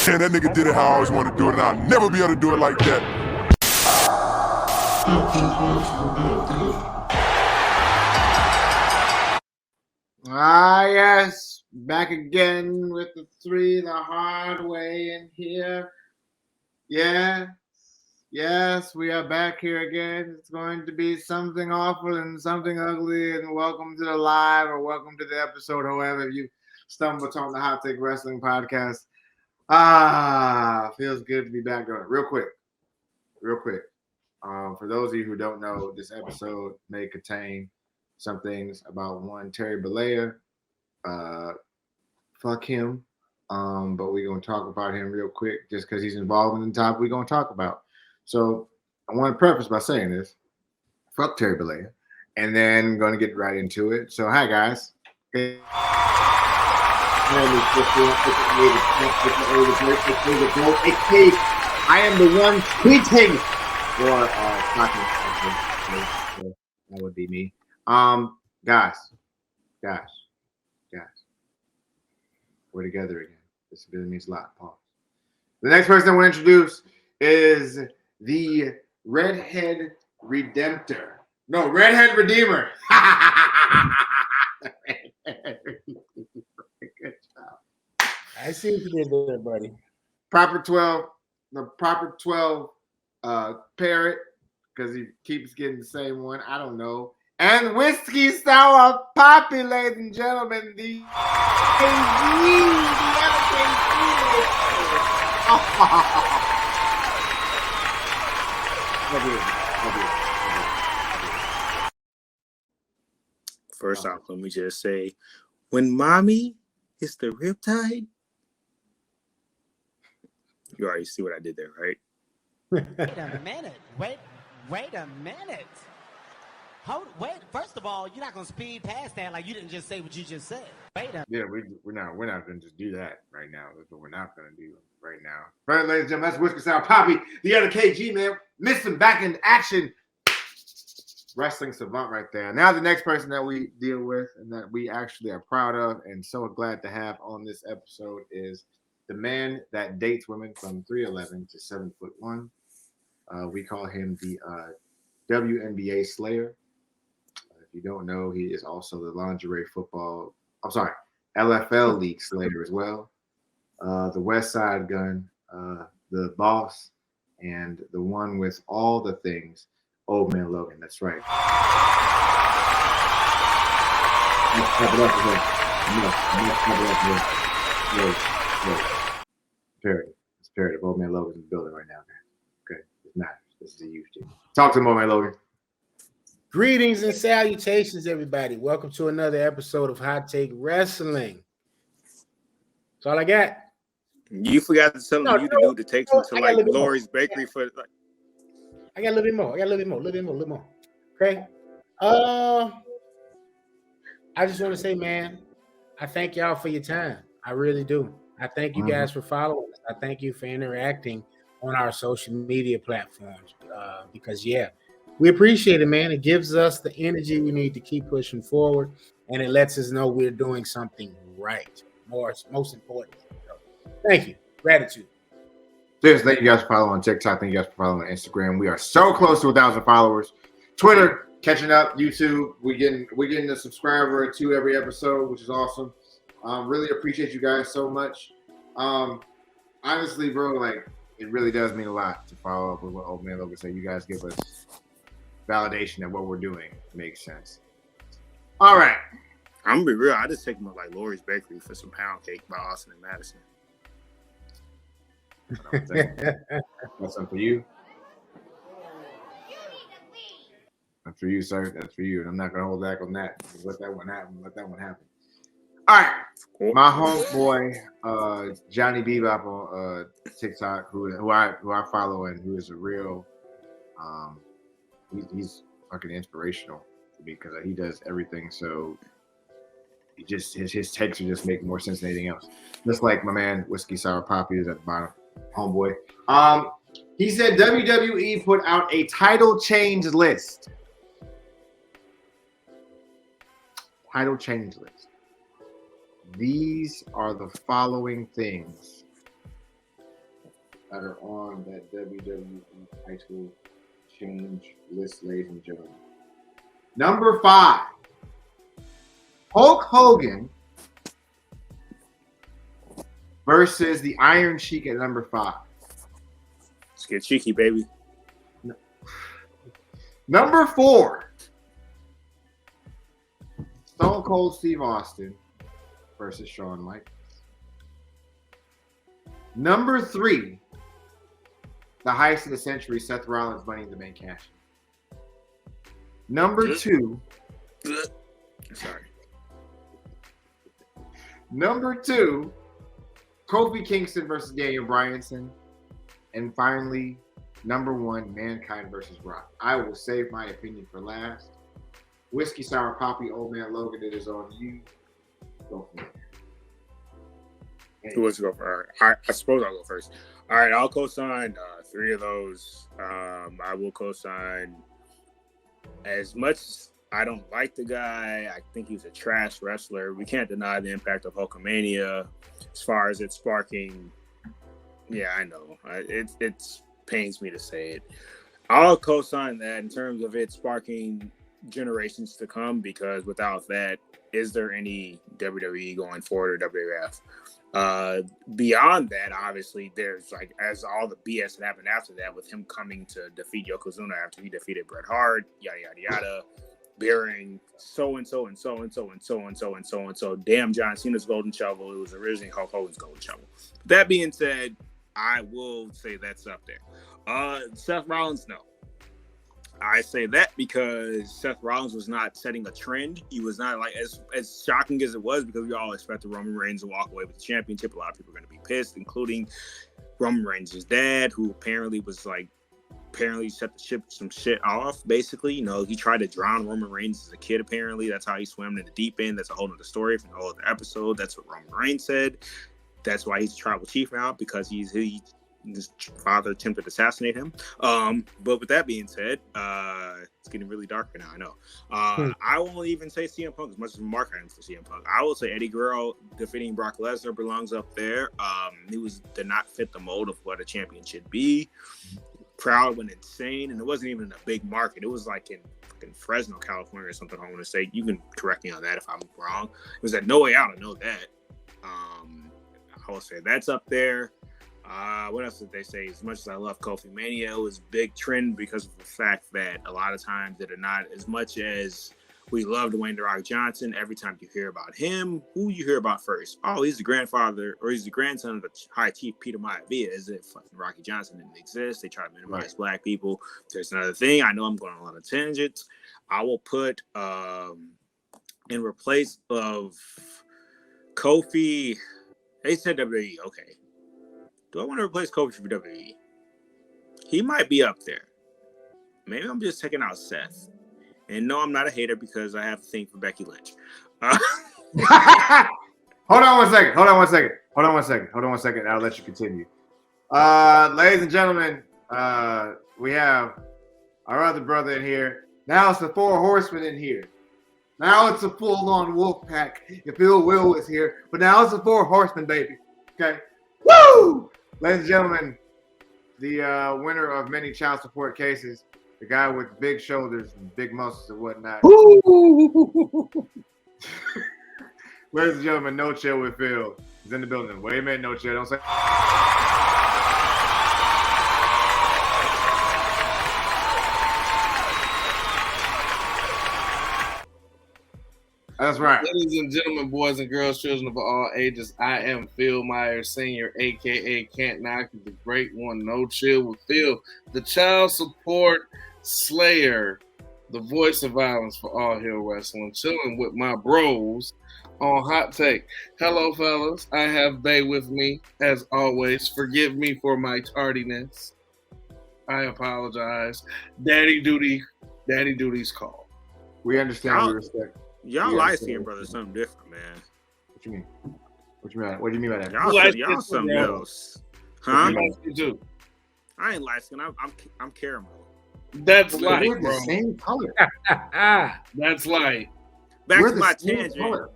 And that nigga did it how I always wanted to do it, and I'll never be able to do it like that. Yes, back again with the three the hard way in here. Yes, we are back here again. It's going to be something awful and something ugly, and welcome to the live or welcome to the episode, however you stumbled on the Hot Take Wrestling podcast. Feels good to be back on it. Real quick. For those of you who don't know, this episode may contain some things about one Terry Bollea. Fuck him. But we're going to talk about him real quick just because he's involved in the topic we're going to talk about. So I want to preface by saying this. Fuck Terry Bollea. And then I'm going to get right into it. So, hi, guys. I am the one tweeting for that would be me. Guys. We're together again. This really means a lot. Pause. The next person I want to introduce is the Redhead Redemptor. No, Redhead Redeemer. Good job. I see what you did there, buddy. Proper 12. The Proper 12 parrot, because he keeps getting the same one. I don't know. And Whiskey Sour Poppy, ladies and gentlemen, the First off, let me just say, when mommy hits the riptide, you already see what I did there, right? Wait a minute. Wait a minute. Wait. First of all, you're not gonna speed past that like you didn't just say what you just said. Yeah, we're not gonna just do that right now. That's what we're not gonna do right now. Right, ladies and gentlemen, that's Whiskey Sour Poppy, the other KG man, missing back in action. Wrestling savant right there. Now the next person that we deal with and that we actually are proud of and so glad to have on this episode is the man that dates women from 3'11" to 7'1". We call him the WNBA Slayer. If you don't know, he is also the LFL League Slayer as well. The West Side Gun, the boss, and the one with all the things. Old Man Logan, that's right. Let's clap it up here. It's imperative. Old Man Logan's in the building right now, man. Okay, it matters. This is a huge deal. Talk to him, Old Man Logan. Greetings and salutations, everybody. Welcome to another episode of Hot Take Wrestling. That's all I got. You forgot to tell him to take him to like Lori's Bakery for like. I got a little bit more. Okay. I just want to say, man, I thank y'all for your time. I really do. I thank you guys for following us. I thank you for interacting on our social media platforms because, we appreciate it, man. It gives us the energy we need to keep pushing forward, and it lets us know we're doing something right. Most important. So, thank you. Gratitude. Cheers. Thank you guys for following on TikTok. Thank you guys for following on Instagram. We are so close to 1,000 followers. Twitter, catching up. YouTube, we're getting a subscriber or two every episode, which is awesome. Really appreciate you guys so much. Honestly, bro, like it really does mean a lot to follow up with what Old Man Logan said. You guys give us validation that what we're doing makes sense. All right. I'm gonna be real. I just take him to like Lori's Bakery for some pound cake by Austin and Madison. That's something for you. That's for you, sir. That's for you. And I'm not gonna hold back on that. Let that one happen. All right. My homeboy, Johnny Bebop on TikTok, who I follow and who is a real he's fucking inspirational to me because he does everything so he just his takes are just make more sense than anything else. Just like my man Whiskey Sour Poppy is at the bottom. Homeboy. He said WWE put out a title change list. These are the following things that are on that WWE title change list, ladies and gentlemen. Number 5, Hulk Hogan versus the Iron Sheik at number 5. Let's get cheeky, baby. Number 4, Stone Cold Steve Austin versus Shawn Michaels. Number 3, the heist of the century, Seth Rollins Money in the Bank cash. Number 2, Sorry. Number 2, Kofi Kingston versus Daniel Bryanson. And finally, number 1, Mankind versus Rock. I will save my opinion for last. Whiskey Sour Poppy, Old Man Logan, it is on you. Go for it. Who wants to go first? All right, I suppose I'll go first. All right, I'll co-sign 3 of those. I will co-sign. As much as I don't like the guy, I think he's a trash wrestler. We can't deny the impact of Hulkamania as far as it sparking. Yeah, I know. It pains me to say it. I'll co-sign that in terms of it sparking generations to come, because without that, is there any WWE going forward or WWF? Beyond that, obviously, there's like, as all the BS that happened after that, with him coming to defeat Yokozuna after he defeated Bret Hart, yada yada yada, bearing so and so and so and so and so and so and so and so. Damn, John Cena's golden shovel. It was originally Hulk Hogan's golden shovel. That being said, I will say that's up there. Seth Rollins, no. I say that because Seth Rollins was not setting a trend. He was not, like, as shocking as it was, because we all expected Roman Reigns to walk away with the championship. A lot of people are going to be pissed, including Roman Reigns' dad, who apparently set some shit off, basically. You know, he tried to drown Roman Reigns as a kid, apparently. That's how he swam in the deep end. That's a whole other story from a whole other episode. That's what Roman Reigns said. That's why he's a tribal chief now, because his father attempted to assassinate him. But with that being said, it's getting really darker now, I know. I won't even say CM Punk as much as Mark items for CM Punk. I will say Eddie Guerrero defeating Brock Lesnar belongs up there. He did not fit the mold of what a champion should be. Crowd went insane, and it wasn't even a big market. It was like in Fresno, California or something. I want to say, you can correct me on that if I'm wrong. It was at No Way Out, I know that. I will say that's up there. What else did they say? As much as I love Kofi Mania, it was a big trend because of the fact that a lot of times that are not as much as we love Dwayne The Rock Johnson. Every time you hear about him, who you hear about first? Oh, he's the grandfather, or he's the grandson of the High Chief Peter Maivia, as if fucking Rocky Johnson didn't exist. They try to minimize Black people. There's another thing. I know I'm going on a lot of tangents. I will put in replace of Kofi. They said WWE. Okay. Do I want to replace Kofi for WWE? He might be up there. Maybe I'm just taking out Seth. And no, I'm not a hater because I have a thing for Becky Lynch. Hold on one second. I'll let you continue. Ladies and gentlemen, we have our other brother in here. Now it's the 4 horsemen in here. Now it's a full-on wolf pack. If Ill Will is here, but now it's the 4 horsemen, baby. Okay. Woo! Ladies and gentlemen, the winner of many child support cases, the guy with big shoulders and big muscles and whatnot. Ladies and gentlemen, No Chill with Phil is in the building. Wait a minute, No Chill. Don't say. That's right. Ladies and gentlemen, boys and girls, children of all ages, I am Phil Myers Sr., a.k.a. Can't Knock It, the great one, No Chill with Phil, the child support slayer, the voice of violence for all heel wrestling, chilling with my bros on Hot Take. Hello, fellas. I have Bay with me, as always. Forgive me for my tardiness. I apologize. Daddy duty's call. We understand. We respect. Y'all light-skinned brothers, something different, man. What you mean? What do you mean by that? Y'all something else, huh? Too. I ain't light-skinned. I'm caramel. That's light, We're the same color. That's light. Back to my tangent.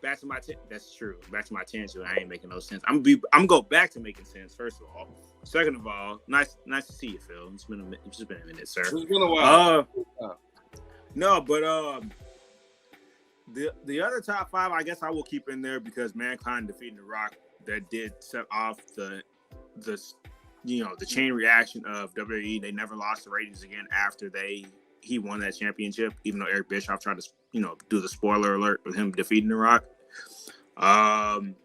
back to my that's true. Back to my tangent. I ain't making no sense. I'm gonna go back to making sense. First of all, second of all, nice to see you, Phil. It's been a minute, sir. It's been a while. No, but the other top 5, I guess I will keep in there because Mankind defeating The Rock, that did set off the chain reaction of WWE. They never lost the ratings again after he won that championship, even though Eric Bischoff tried to, do the spoiler alert with him defeating The Rock. The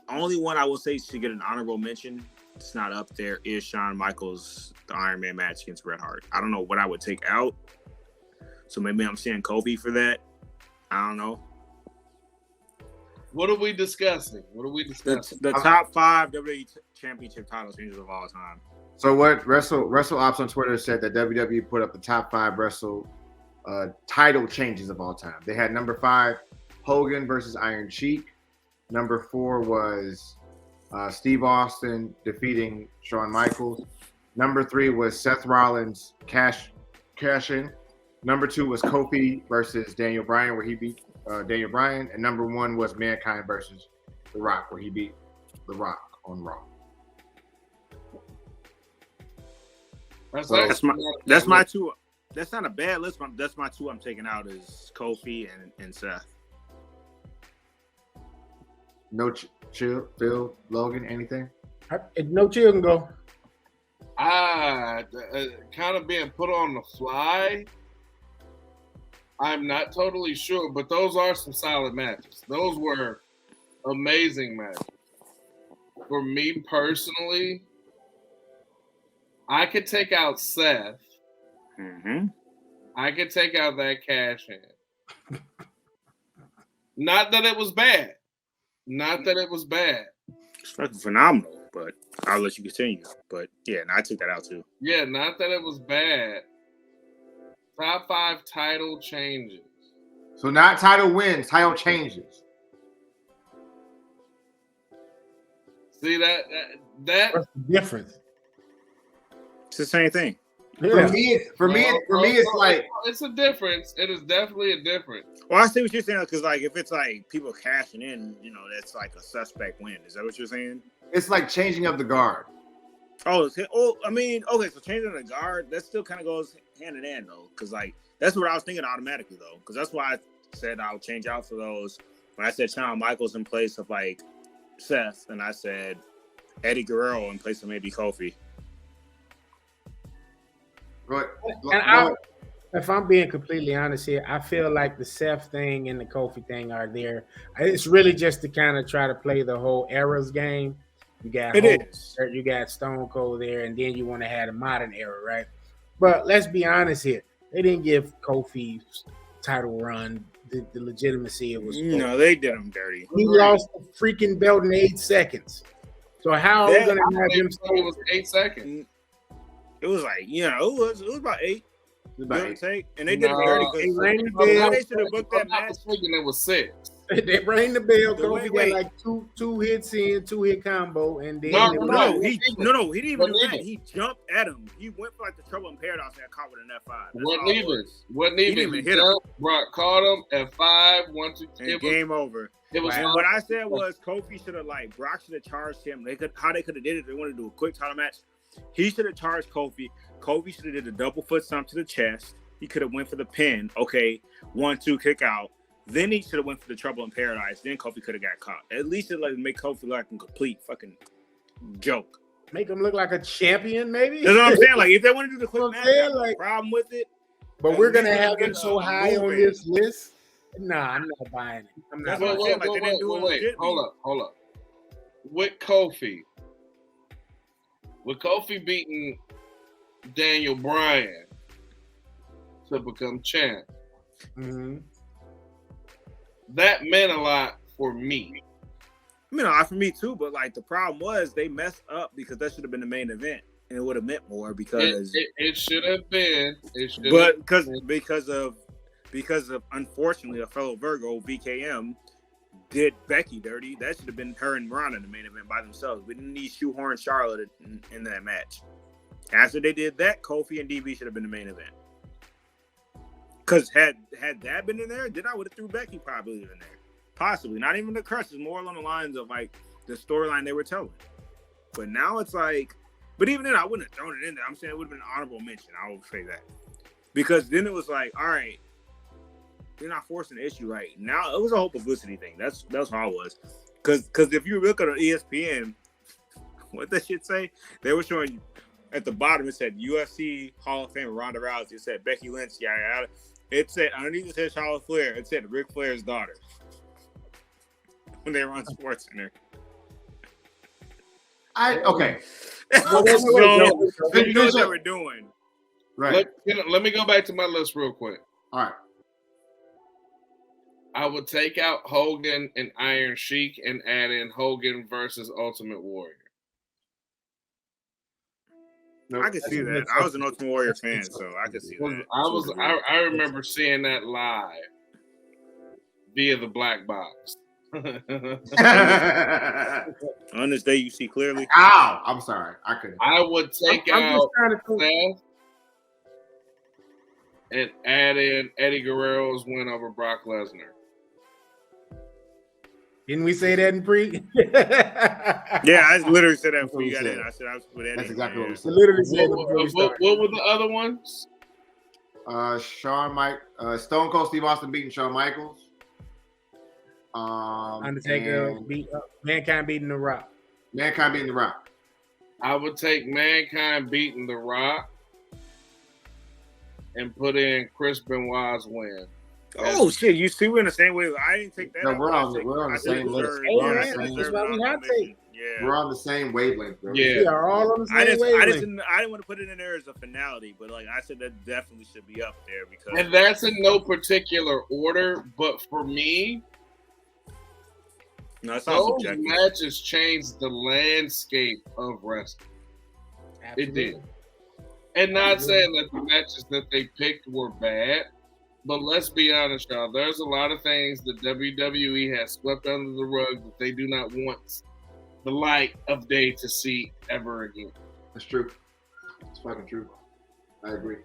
only one I will say should get an honorable mention, it's not up there, is Shawn Michaels, the Iron Man match against Bret Hart. I don't know what I would take out. So maybe I'm seeing Kofi for that. I don't know. What are we discussing? The top 5 WWE Championship title changes of all time. So what Wrestle Ops on Twitter said that WWE put up the top 5 Wrestle title changes of all time. They had number 5, Hogan versus Iron Sheik. Number 4 was Steve Austin defeating Shawn Michaels. Number 3 was Seth Rollins cash in. Number 2 was Kofi versus Daniel Bryan, where he beat Daniel Bryan. And number 1 was Mankind versus The Rock, where he beat The Rock on Raw. That's my 2. That's not a bad list, but that's my 2 I'm taking out is Kofi and Seth. No chill, Phil, Logan, anything? No chill can go. Kind of being put on the fly. I'm not totally sure, but those are some solid matches. Those were amazing matches. For me personally, I could take out Seth. Mm-hmm. I could take out that cash in. Not that it was bad. It's fucking phenomenal, but I'll let you continue. But yeah, I took that out too. Yeah, not that it was bad. Top 5 title changes. So not title wins, title changes. See that What's the difference? It's the same thing. Yeah. For me, it's like it's a difference. It is definitely a difference. Well, I see what you're saying because, like, if it's like people cashing in, that's like a suspect win. Is that what you're saying? it's like changing of the guard. I mean, okay, so changing the guard, that still kind of goes hand in hand, though, because, like, that's what I was thinking automatically, though, because that's why I said I'll change out for those. When I said Shawn Michaels in place of, like, Seth, and I said Eddie Guerrero in place of maybe Kofi. If I'm being completely honest here, I feel like the Seth thing and the Kofi thing are there. It's really just to kind of try to play the whole eras game. You got you got Stone Cold there, and then you want to have a modern era, right? But let's be honest here. They didn't give Kofi's title run the legitimacy it was. No, they did him dirty. He lost the freaking belt in 8 seconds. So how are we going to have him? It was 8 seconds. It was like, it was about 8. And they did it dirty. They should have booked that match. It was 6. They rang the bell. Kofi got like two hits in, 2-hit combo, and then he didn't even do that. He jumped at him. He went for like the Trouble in Paradise and got caught with an F5. Wasn't even. He jumped, Brock caught him at 5, 1, 2, 3. Game over. It was what I said was Kofi should have Brock should have charged him. How they could have did it. They wanted to do a quick title match. He should have charged Kofi. Kofi should have did a double foot stomp to the chest. He could have went for the pin. Okay, 1-2 kick out. Then he should have went for the Trouble in Paradise. Then Kofi could have got caught. At least it make Kofi look like a complete fucking joke. Make him look like a champion, maybe. That's what I'm saying. Like if they want to do the quick match, I have no problem with it. But we're gonna have him so high on this list. Nah, I'm not buying it. I'm not. Wait. Hold up. With Kofi beating Daniel Bryan to become champ. Mm-hmm. That meant a lot for me. I mean, a lot for me too, but the problem was they messed up because that should have been the main event, and it would have meant more because it should have been. Because of unfortunately a fellow Virgo VKM did Becky dirty. That should have been her and Ronda in the main event by themselves. We didn't need shoehorn Charlotte in that match. After they did that, Kofi and DB should have been the main event. Because had that been in there, then I would have threw Becky probably in there. Possibly. Not even the crush. It's more along the lines of like the storyline they were telling. But now it's like, but even then, I wouldn't have thrown it in there. I'm saying it would have been an honorable mention. I will say that. Because then it was like, all right, you're not forcing the issue right now. It was a whole publicity thing. That's how it was. Because if you look at ESPN, what that shit say? They were showing at the bottom. It said UFC Hall of Fame Ronda Rousey. It said Becky Lynch. Yada yada. It said underneath it said Charlotte Flair. It said Ric Flair's daughter. When they were on SportsCenter. Okay. So you know what they were doing. Right. Let me go back to my list real quick. All right. I would take out Hogan and Iron Sheik and add in Hogan versus Ultimate Warrior. Nope. I could see that. I was an Ultimate Warrior fan, so I could see that. I remember seeing that live via the black box. On this day, you see clearly. Ow! I'm sorry. I couldn't. I would take out Seth and add in Eddie Guerrero's win over Brock Lesnar. Didn't we say that in pre? Yeah, I literally said that before you got in. I said I was with Eddie. That's exactly what we said. Literally said that. What were the other ones? Stone Cold Steve Austin beating Shawn Michaels. Undertaker beat Mankind beating The Rock. Mankind beating The Rock. I would take Mankind beating The Rock and put in Chris Benoit's win. Oh shit! You see, we're in the same way. I didn't take that. No, we're on the same list. We're on the same wavelength, bro. Yeah, we are all on the same wavelength. I didn't want to put it in there as a finality, but like I said, that definitely should be up there because. And that's in no particular order, but for me, no, it's those matches changed the landscape of wrestling. Absolutely. It did. And not saying that the matches that they picked were bad, but let's be honest, y'all. There's a lot of things that WWE has swept under the rug that they do not want the light of day to see ever again. That's true. It's fucking true. I agree.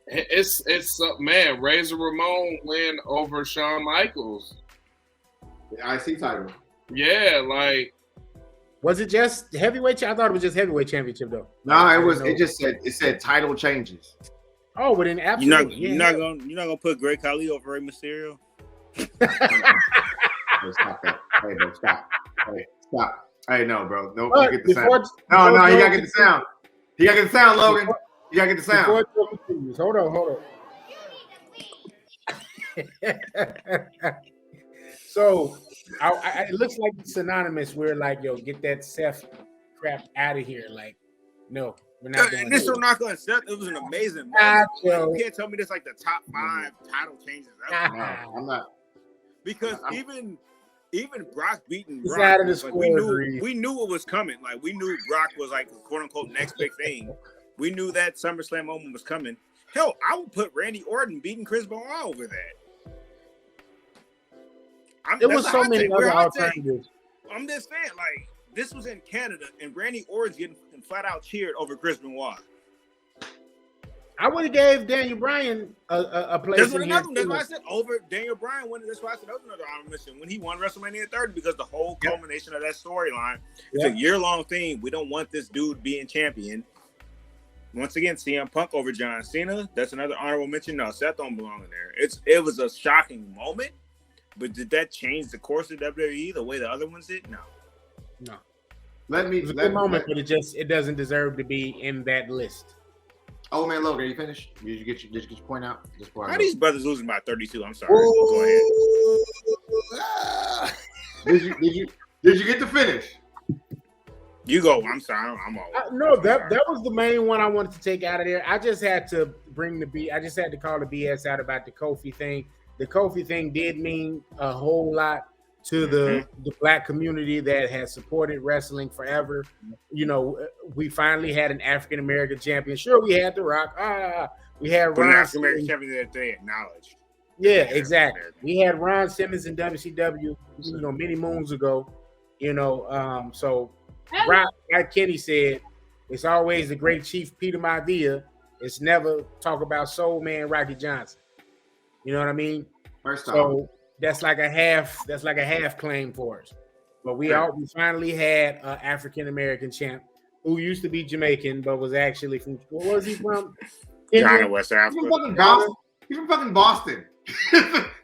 It's man, Razor Ramon win over Shawn Michaels. The IC title. Yeah, like. Was it just heavyweight? I thought it was just heavyweight championship though. No, it was. It just said title changes. Oh, but then absolutely, you're not gonna put Great Khali over Rey Mysterio. Hey, stop that. Hey, bro, stop. Hey, stop. Hey, no, bro. No, you get the sound. No, you gotta get the sound. You gotta get the sound, Logan. You gotta get the sound. Hold on. So. It looks like it's synonymous. We're like, yo, get that Seth crap out of here. Like, no, we're not doing this. We're not going to Seth. It was an amazing match. You can't tell me this like the top 5 title changes ever. No, I'm not. Because even Brock beating Brock, out of the like, we knew it was coming. Like we knew Brock was like quote unquote next big thing. We knew that SummerSlam moment was coming. Hell, I would put Randy Orton beating Chris Benoit over that. There was so many other alternatives. I'm just saying, like, this was in Canada, and Randy Orton's getting flat out cheered over Chris Benoit. I would have gave Daniel Bryan a place. That's why I said over Daniel Bryan. That's why I said that was another honorable mention when he won WrestleMania 30 because the whole culmination of that storyline. It's a year-long thing. We don't want this dude being champion. Once again, CM Punk over John Cena. That's another honorable mention. No, Seth don't belong in there. It was a shocking moment. But did that change the course of WWE the way the other ones did? No. It was a good moment, but it doesn't deserve to be in that list. Oh man, Logan, are you finished? Did you get your point out? How are these brothers losing by 32? I'm sorry. Go ahead. Did you get to finish? You go. I'm sorry. I'm all. No, that was the main one I wanted to take out of there. I just had to I just had to call the BS out about the Kofi thing. The Kofi thing did mean a whole lot to the black community that has supported wrestling forever. You know, we finally had an African-American champion. Sure, we had The Rock. We had Ron African-American champion that they acknowledged. Yeah, exactly. We had Ron Simmons in WCW, many moons ago. So Rock, like Kenny said, it's always the great Chief Peter Maivia. It's never talk about Soul Man Rocky Johnson. You know what I mean? First off, So that's like a half claim for us. But we finally had an African American champ who used to be Jamaican, but was actually from, what was he from? Ghana, West he's Africa. from fucking Boston. He's from fucking Boston.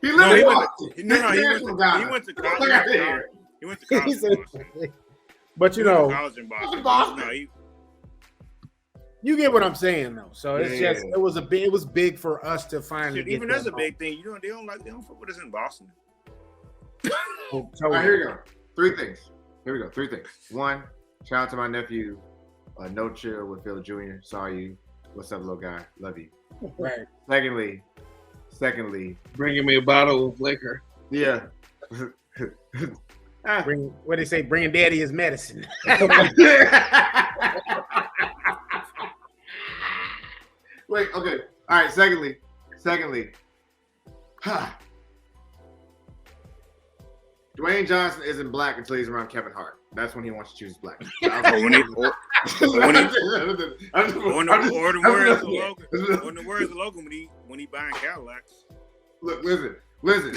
He lived in Boston. He went to college. He went to college in Boston. But you know, college in Boston. Boston. No, you get what I'm saying though. So it's just it was big for us to finally shit, get even that that's a ball. big thing. They don't fuck with us in Boston. All right, here we go. 3 things. Here we go. 3 things. 1, shout out to my nephew, No Chill with Phil Jr. Saw you. What's up, little guy? Love you. Right. Secondly, Bringing me a bottle of liquor. yeah. What they say, bringing daddy his medicine. Wait, okay. All right, secondly. Dwayne Johnson isn't black until he's around Kevin Hart. That's when he wants to choose black. Or the words of Logan when he buying Cadillacs. Look, listen.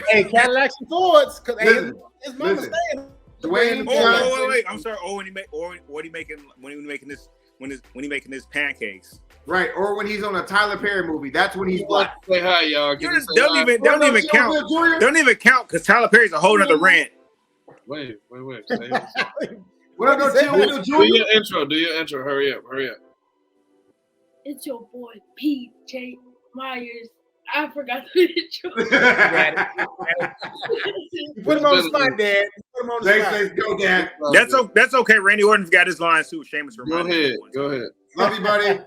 Hey, Cadillacs and Fords, because his mama's listen. staying. Dwayne Johnson. Wait. I'm sorry. When he making his pancakes. Right, or when he's on a Tyler Perry movie, that's when he's black. Say hi, y'all. Don't even count. Don't even count because Tyler Perry's a whole nother rant. Wait. What up, Do your intro. Hurry up. It's your boy PJ Myers. I forgot the intro. Put him on the spot, Dad. Put him on the spot. Let's go, Dad. That's okay. Randy Orton's got his line too. Seamus reminded me. Go ahead. Love you, buddy.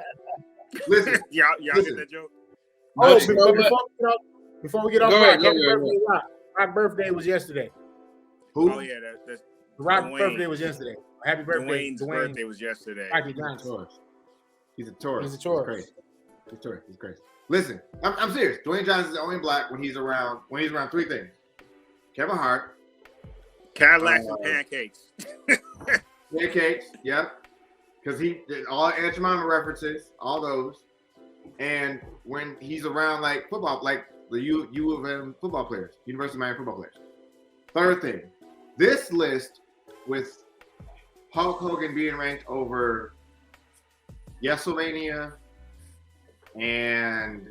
Listen. Y'all Listen. get that joke? Oh, No, before we get off, Go ahead, Rock, go happy ahead, birthday, Rock. Rock's birthday was yesterday. Who? Oh yeah, that's Rock's Dwayne. birthday was yesterday. Happy birthday, Dwayne's birthday was yesterday. Rocky Johnson. He's a Taurus. He's a Taurus. He's crazy. Listen, I'm serious. Dwayne Johnson's only black when he's around 3 things. Kevin Hart. Cadillacs and pancakes. Pancakes, yep. Because he did all Aunt Jemima references, all those. And when he's around like football, like the U of M football players, University of Miami football players. 3rd thing, this list with Hulk Hogan being ranked over WrestleMania and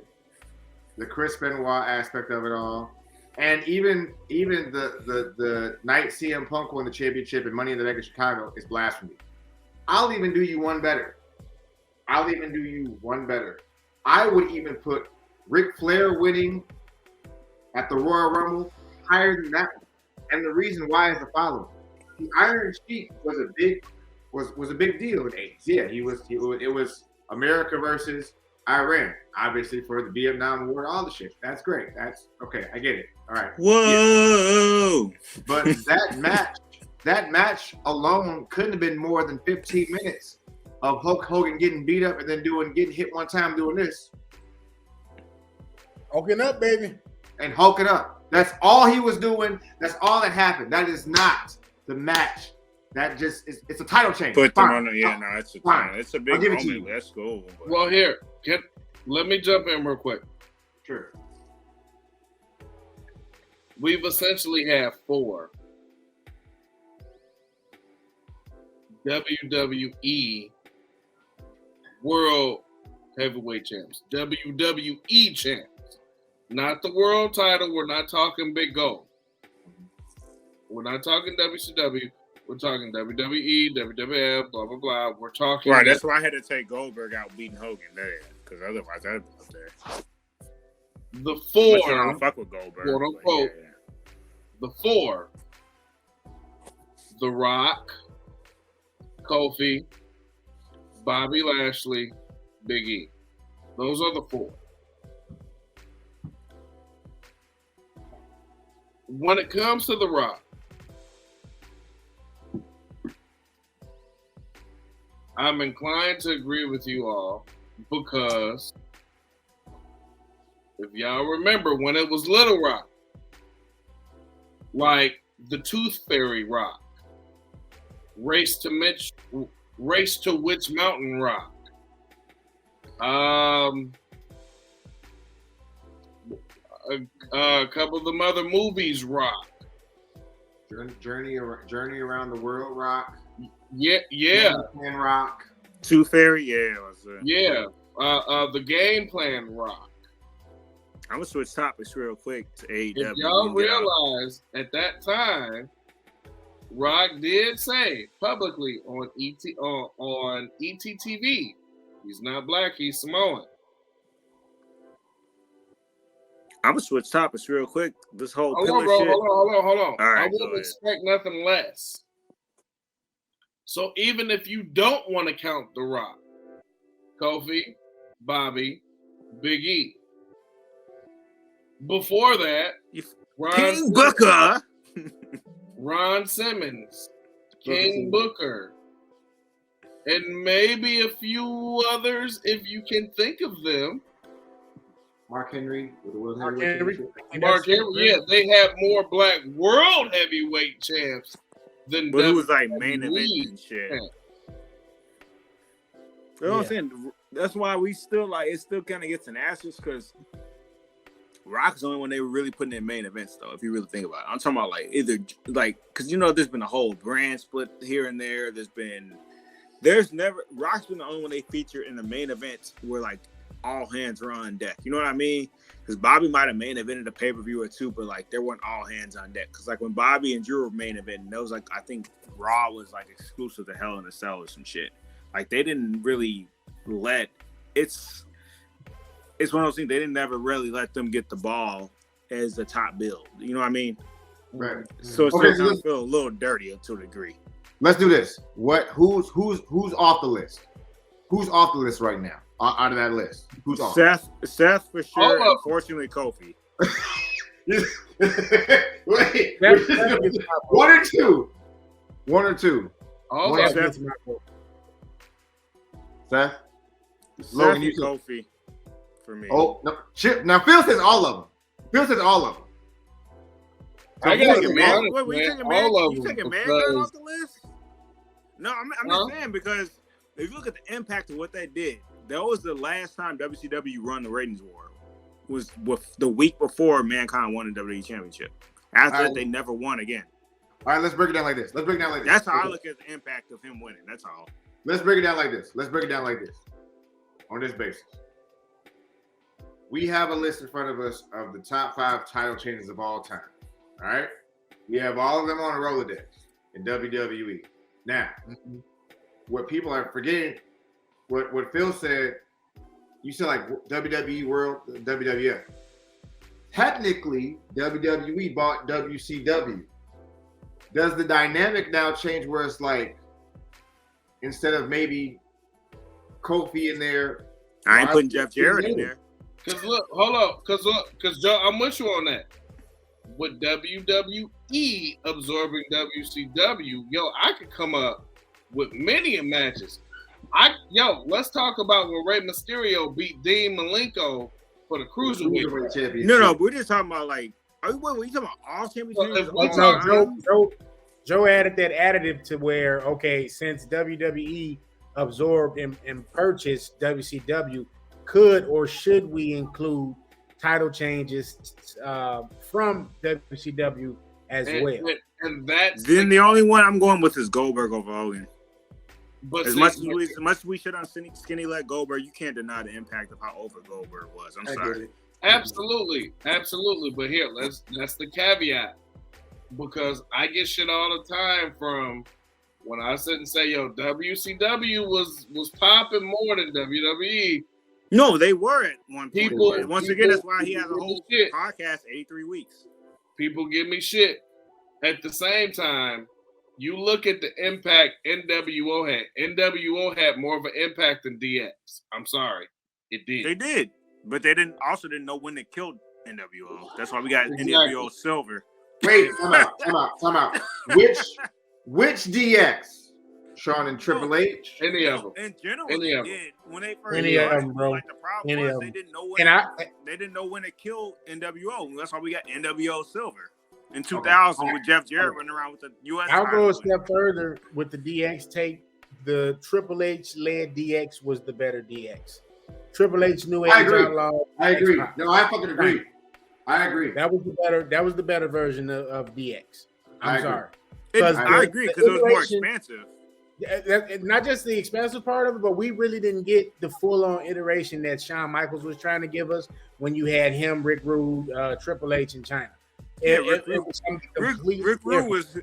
the Chris Benoit aspect of it all, and even the night CM Punk won the championship and Money in the Bank in Chicago is blasphemy. I'll even do you one better. I would even put Ric Flair winning at the Royal Rumble higher than that one. And the reason why is the following: the Iron Sheik was a big deal in the 80s. Yeah, it was America versus Iran, obviously for the Vietnam War, all the shit. That's great. That's okay. I get it. All right. Whoa! Yeah. But that match alone couldn't have been more than 15 minutes of Hulk Hogan getting beat up and then getting hit one time doing this. Hulking up, baby. And hulking up. That's all he was doing. That's all that happened. That is not the match. That just is. It's a title change. Put them Fine. on. It's a Fine. it's a big I'll give it to moment. you. That's cool. But Well, here, let me jump in real quick. Sure. We've essentially had 4 WWE World Heavyweight Champs. WWE Champs. Not the world title. We're not talking big gold. We're not talking WCW. We're talking WWE, WWF, blah, blah, blah. We're talking. right, that's why I had to take Goldberg out beating Hogan there, because otherwise I'd be up there. the Much as I 4, don't fuck with Goldberg. quote but unquote, yeah. the 4, The Rock, Kofi, Bobby Lashley, Big E. Those are the 4. When it comes to The Rock, I'm inclined to agree with you all because if y'all remember when it was Little Rock, like the Tooth Fairy Rock, Race to Witch Mountain Rock, a couple of them other movies rock. Journey Around the World rock. Yeah. Man rock. Tooth Fairy, yeah. The Game Plan rock. I'm gonna switch topics real quick to AEW. If y'all realize at that time, Rock did say publicly on ETTV, he's not black, he's Samoan. I'm gonna switch topics real quick. This whole Hold pillar on, bro. shit. Hold on. All right, I wouldn't expect nothing less. So even if you don't want to count The Rock, Kofi, Bobby, Big E. Before that, King Booker, Ron Simmons, King Booker, and maybe a few others if you can think of them. Mark Henry with the World Mark Heavyweight Henry. Championship. Mark Henry, yeah, they have more black world heavyweight champs than but it was like WWE. main event and shit. Yeah. You know what I'm saying? That's why we still like it. Still kind of gets an asterisk because Rock's the only one they were really putting in main events, though. If you really think about it, I'm talking about like either like because there's been a whole brand split here and there. There's never Rock's been the only one they feature in the main events where like all hands are on deck. You know what I mean? Because Bobby might have main evented a pay-per-view or two, but like there weren't all hands on deck. Because like when Bobby and Drew were main eventing, that was like I think Raw was like exclusive to Hell in a Cell or some shit. Like they didn't really let it's one of those things they didn't never really let them get the ball as the top build. You know what I mean? Right. So it's Okay, starting to feel a little dirty to a degree. Let's do this. Who's off the list? Who's off the list right now? Out of that list, who's off? Seth for sure. Unfortunately, Kofi. Wait, one or two. Seth. Logan, you Kofi for me. Oh no, shit. Now Phil says all of them. I gotta you be honest, were you taking Mankind off the list? No, I'm just saying because if you look at the impact of what they did, that was the last time WCW run the ratings war. Was with the week before Mankind won the WWE Championship. After that, they never won again. All right, let's break it down like this. That's how I look at the impact of him winning. That's all. Let's break it down like this. On this basis. We have a list in front of us of the top 5 title changes of all time. All right? We have all of them on a Rolodex in WWE. Now, what people are forgetting, what Phil said, you said like WWE World, WWF. Technically, WWE bought WCW. Does the dynamic now change where it's like, instead of maybe Kofi in there, I ain't putting Jeff Jarrett in there. Because look, hold up. Because Joe, I'm with you on that. With WWE absorbing WCW, I could come up with many matches. Let's talk about when Rey Mysterio beat Dean Malenko for the Cruiserweight Championship. No, but we're just talking about like, are you talking about all championships? Joe added that additive to where, okay, since WWE absorbed and purchased WCW, could or should we include title changes from WCW as well? And that's then the only one I'm going with is Goldberg over Hogan. But as much as we shit on skinny leg Goldberg, you can't deny the impact of how over Goldberg was. I'm sorry. Absolutely. But here, that's the caveat. Because I get shit all the time from when I sit and say, WCW was popping more than WWE. No, they were at one point. Once again, that's why he has a whole podcast, 83 weeks. People give me shit. At the same time, you look at the impact NWO had. NWO had more of an impact than DX. I'm sorry. It did. They did. But they didn't know when they killed NWO. That's why we got NWO Silver. Wait, time out. Which DX? Shawn and Triple H? Any of them. In general, they did. When they first any of them, bro. Like the problem was they didn't know when they killed NWO. That's why we got NWO Silver in 2000 with Jeff Jarrett running around with the U.S. I'll go a step further with the DX take. The Triple H led DX was the better DX. Triple H knew I agree. No, I fucking agree. I agree. That was the better version of DX. I I'm agree. sorry. I agree because it was more expansive. Not just the expensive part of it, but we really didn't get the full-on iteration that Shawn Michaels was trying to give us when you had him, Rick Rude, Triple H in China. Rick Rude was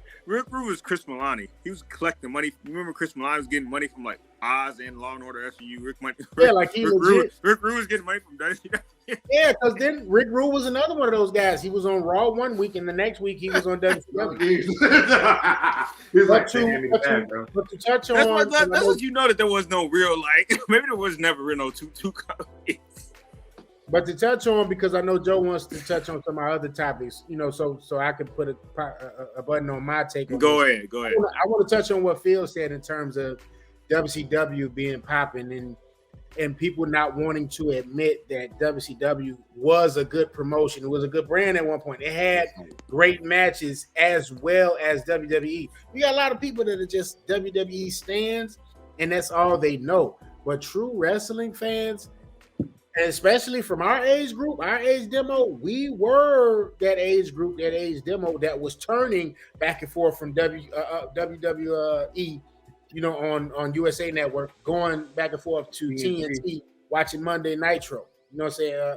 Chris Milani. He was collecting money. Remember, Chris Milani was getting money from like Oz and Law and Order SVU. Rick Rude was getting money from WCW. Yeah, because then Rick Rude was another one of those guys. He was on Raw one week, and the next week he was on WCW. But to touch on, that's what you know that there was no real maybe there was never real no two companies. But to touch on, because I know Joe wants to touch on some of our other topics, so I could put a button on my take. Go ahead. I want to touch on what Phil said in terms of WCW being popping and people not wanting to admit that WCW was a good promotion. It was a good brand at one point. It had great matches as well as WWE. We got a lot of people that are just WWE stans, and that's all they know. But true wrestling fans, and especially from our age group, our age demo, we were that age group, that age demo that was turning back and forth from WWE, on USA Network, going back and forth to TNT, watching Monday Nitro. You know what I'm saying?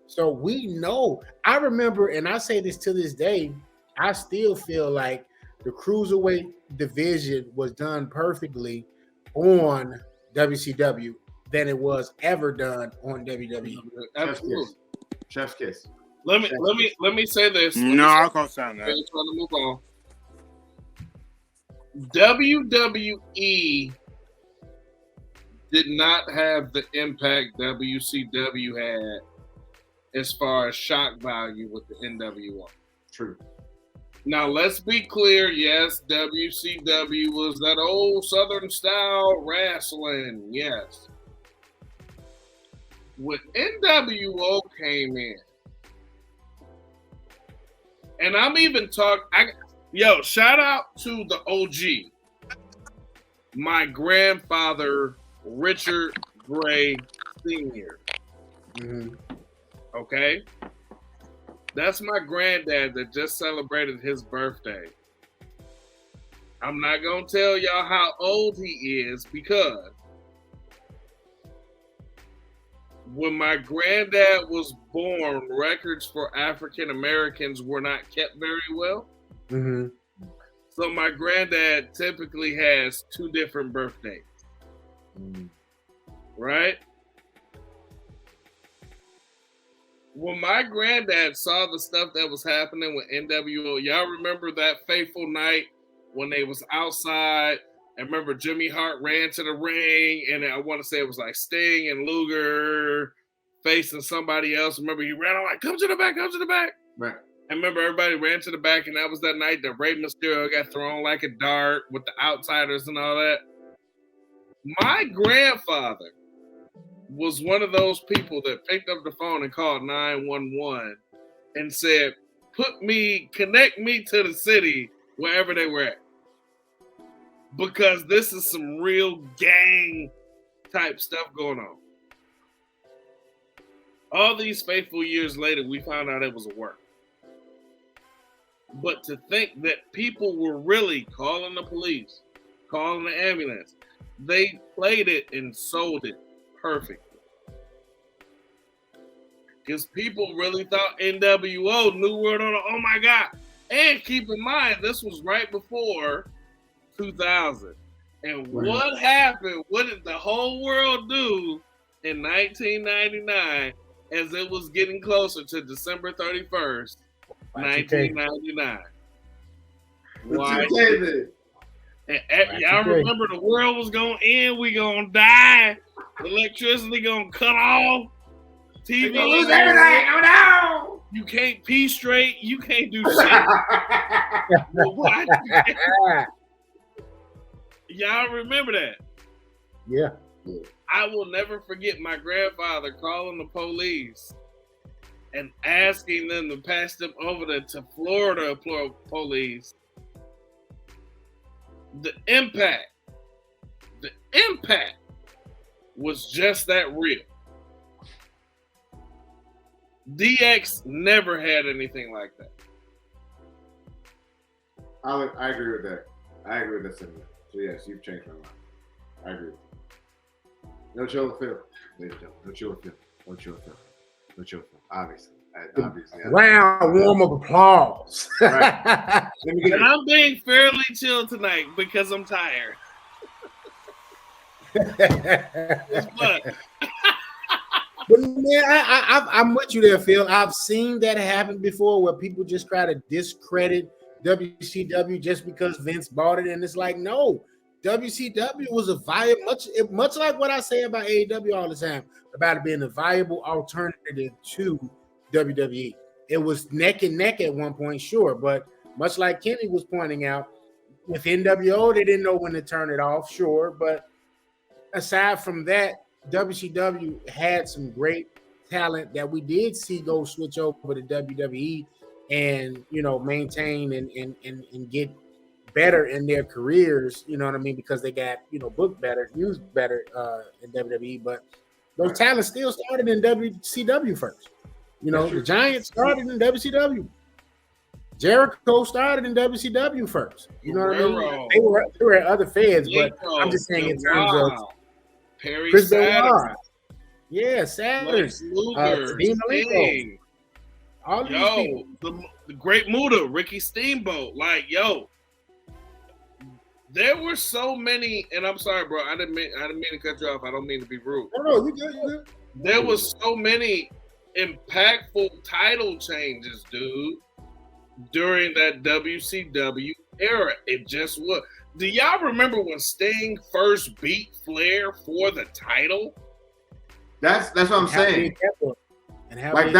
So we know. I remember, and I say this to this day, I still feel like the Cruiserweight division was done perfectly on WCW than it was ever done on WWE. Absolutely. Chef's kiss. Let me say this. I'll call sound that. Trying to move on. WWE did not have the impact WCW had as far as shock value with the NWO. True. Now, let's be clear. Yes, WCW was that old Southern style wrestling. Yes. When NWO came in, and I'm even talking, shout out to the OG, my grandfather, Richard Gray Sr. Mm-hmm. Okay? That's my granddad that just celebrated his birthday. I'm not going to tell y'all how old he is because when my granddad was born, records for African Americans were not kept very well. Mm-hmm. So my granddad typically has 2 different birthdays. Right? When my granddad saw the stuff that was happening with NWO, y'all remember that fateful night when they was outside? I remember Jimmy Hart ran to the ring, and I want to say it was like Sting and Luger facing somebody else. Remember, he ran out like, come to the back. Right. I remember everybody ran to the back, and that was that night that Rey Mysterio got thrown like a dart with the Outsiders and all that. My grandfather was one of those people that picked up the phone and called 911 and said, connect me to the city wherever they were at. Because this is some real gang type stuff going on. All these faithful years later, we found out it was a work. But to think that people were really calling the police, calling the ambulance, they played it and sold it perfectly. Because people really thought NWO, New World Order, oh my God. And keep in mind, this was right before 2000. And what happened? What did the whole world do in 1999 as it was getting closer to December 31st, 1999? Y'all remember the world was going to end. We going to die. Electricity going to cut off. TV. Lose everything. Oh no. You can't pee straight. You can't do shit. Y'all remember that? Yeah. I will never forget my grandfather calling the police and asking them to pass them over to Florida police. The impact was just that real. DX never had anything like that. I agree with that. I agree with that sentiment. So yes, you've changed my mind. I agree. No chill with Phil. Ladies and gentlemen, no chill with Phil. No chill with Phil. No chill with Phil. Obviously. Round warm of applause. Right. Let me get And I'm being fairly chill tonight because I'm tired. But But man, I'm with you there, Phil. I've seen that happen before where people just try to discredit WCW just because Vince bought it, and it's like, no, WCW was a viable, much like what I say about AEW all the time about it being a viable alternative to WWE. It was neck and neck at one point, sure, but much like Kenny was pointing out, with NWO, they didn't know when to turn it off, sure, but aside from that, WCW had some great talent that we did see go switch over to WWE and, you know, maintain and get better in their careers, you know what I mean, because they got, you know, booked better, used better in WWE, but those talents still started in WCW first. You know, the Giants started in WCW. Jericho started in WCW first. You know what I mean? They were at other feds, but I'm just saying in terms of Perry Chris Saturn, Benoit. Yeah, Saturn. Lex Luger, Dean Malenko. Sting. All these Yo, people. the Great Muta, Ricky Steamboat. Like, yo, there were so many, and I'm sorry, bro. I didn't mean to cut you off. I don't mean to be rude. No, you good. There was so many impactful title changes, dude, during that WCW era. It just was. Do y'all remember when Sting first beat Flair for the title? That's what I'm saying. Like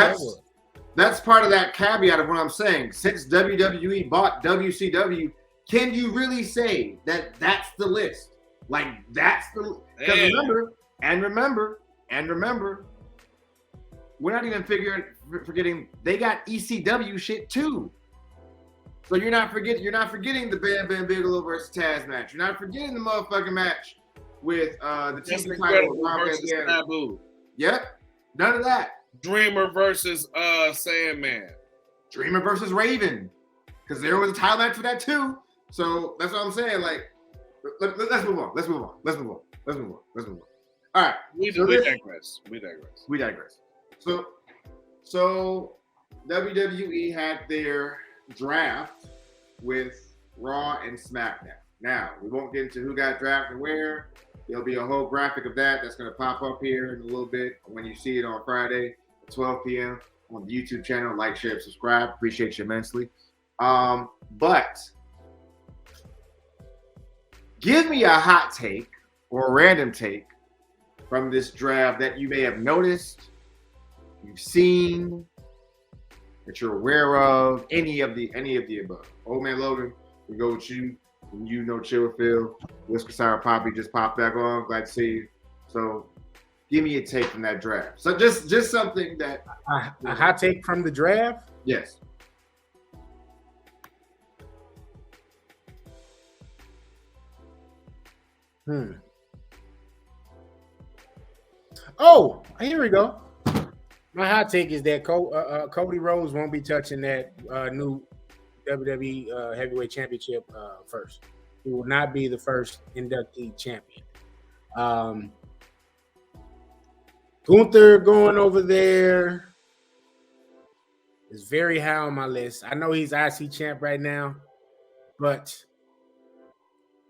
that's part of that caveat of what I'm saying. Since WWE bought WCW, can you really say that that's the list? Like that's the because remember, we're not even forgetting they got ECW shit too. So you're not forgetting the Bam Bam Bigelow versus Taz match. You're not forgetting the motherfucking match with the TV title versus Sabu. Yep, none of that. Dreamer versus Sandman. Dreamer versus Raven, because there was a title match for that too. So that's what I'm saying. Like, let's move on. Let's move on. All right, we digress. We digress. So WWE had their draft with Raw and SmackDown. Now, we won't get into who got drafted and where. There'll be a whole graphic of that's going to pop up here in a little bit when you see it on Friday at 12 p.m. on the YouTube channel. Like, share, subscribe. Appreciate you immensely. But give me a hot take or a random take from this draft that you may have noticed, you've seen, that you're aware of, any of the above. Old Man Logan, we go with you. And you know Chill with Phil. Whisker Sour Poppy just popped back on. Glad to see you. So give me a take from that draft. So just something that a hot take from the draft? Yes. Oh, here we go. My hot take is that Cody Rhodes won't be touching that new WWE Heavyweight Championship first. He will not be the first inductee champion. Gunther going over there is very high on my list. I know he's IC champ right now, but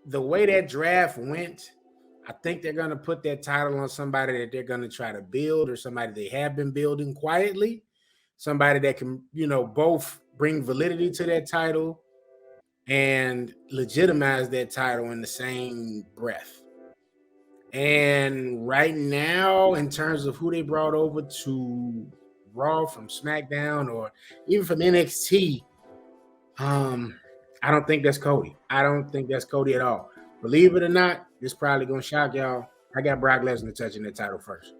the way that draft went, I think they're going to put that title on somebody that they're going to try to build, or somebody they have been building quietly, somebody that can, you know, both bring validity to that title and legitimize that title in the same breath. And right now, in terms of who they brought over to Raw from SmackDown or even from NXT, I don't think that's Cody. I don't think that's Cody at all. Believe it or not, this probably gonna shock y'all. I got Brock Lesnar touching the title first.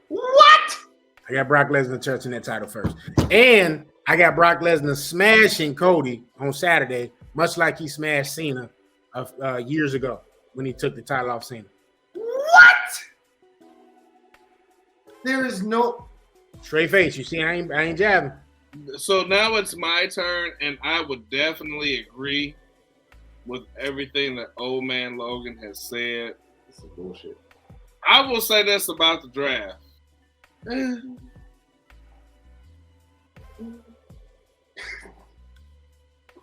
What? I got Brock Lesnar touching that title first. And I got Brock Lesnar smashing Cody on Saturday, much like he smashed Cena years ago when he took the title off Cena. What? There is no Straight face. You see, I ain't jabbing. So now it's my turn, and I would definitely agree with everything that old man Logan has said. This is bullshit. I will say this about the draft.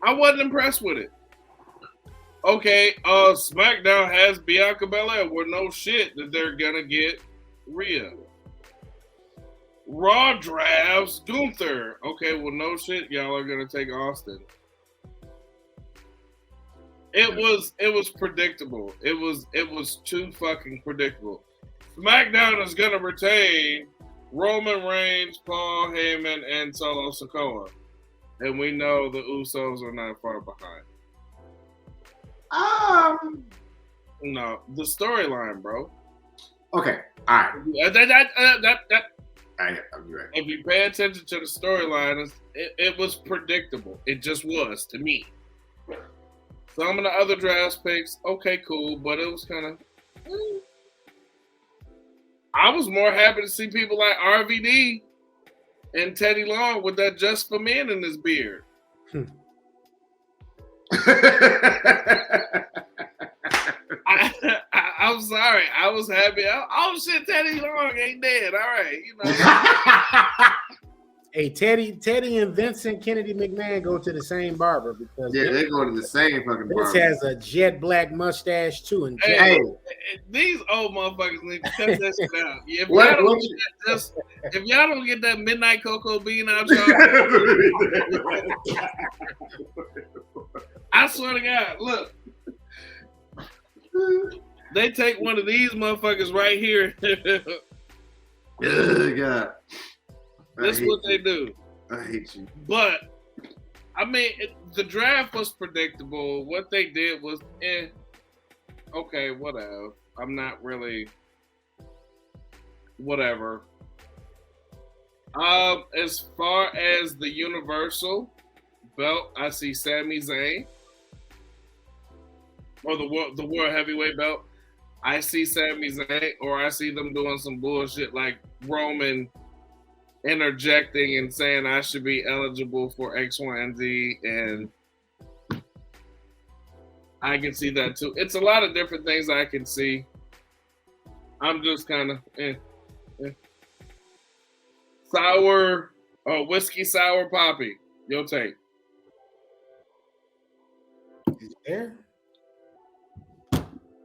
I wasn't impressed with it. Okay, SmackDown has Bianca Belair. Well, no shit that they're gonna get Rhea. Raw drafts Gunther. Okay, well, no shit, y'all are gonna take Austin. It was predictable. It was too fucking predictable. SmackDown is gonna retain Roman Reigns, Paul Heyman, and Solo Sikoa, and we know the Usos are not far behind. No, the storyline, bro. Okay, all right. I'll be right. If you pay attention to the storyline, it was predictable. It just was to me. Some of the other draft picks, okay, cool, but it was kind of. I was more happy to see people like RVD and Teddy Long with that Just for Men in his beard. I'm sorry. I was happy. Oh shit, Teddy Long ain't dead. All right, you know. Hey, Teddy and Vincent Kennedy McMahon go to the same barber because they go to the same fucking barber. Vince has a jet black mustache too, and hey, these old motherfuckers need to cut that shit out. If y'all don't get that midnight cocoa bean out, y'all. I swear to God, look. They take one of these motherfuckers right here. Oh, God. That's what they do. I hate you. But, I mean, the draft was predictable. What they did was, okay, whatever. I'm not really, whatever. As far as the Universal belt, I see Sami Zayn. Or the World Heavyweight belt. I see Sami Zayn, or I see them doing some bullshit like Roman interjecting and saying I should be eligible for X, Y, and Z, and I can see that too. It's a lot of different things I can see. I'm just kind of sour, whiskey sour poppy. Your take? there.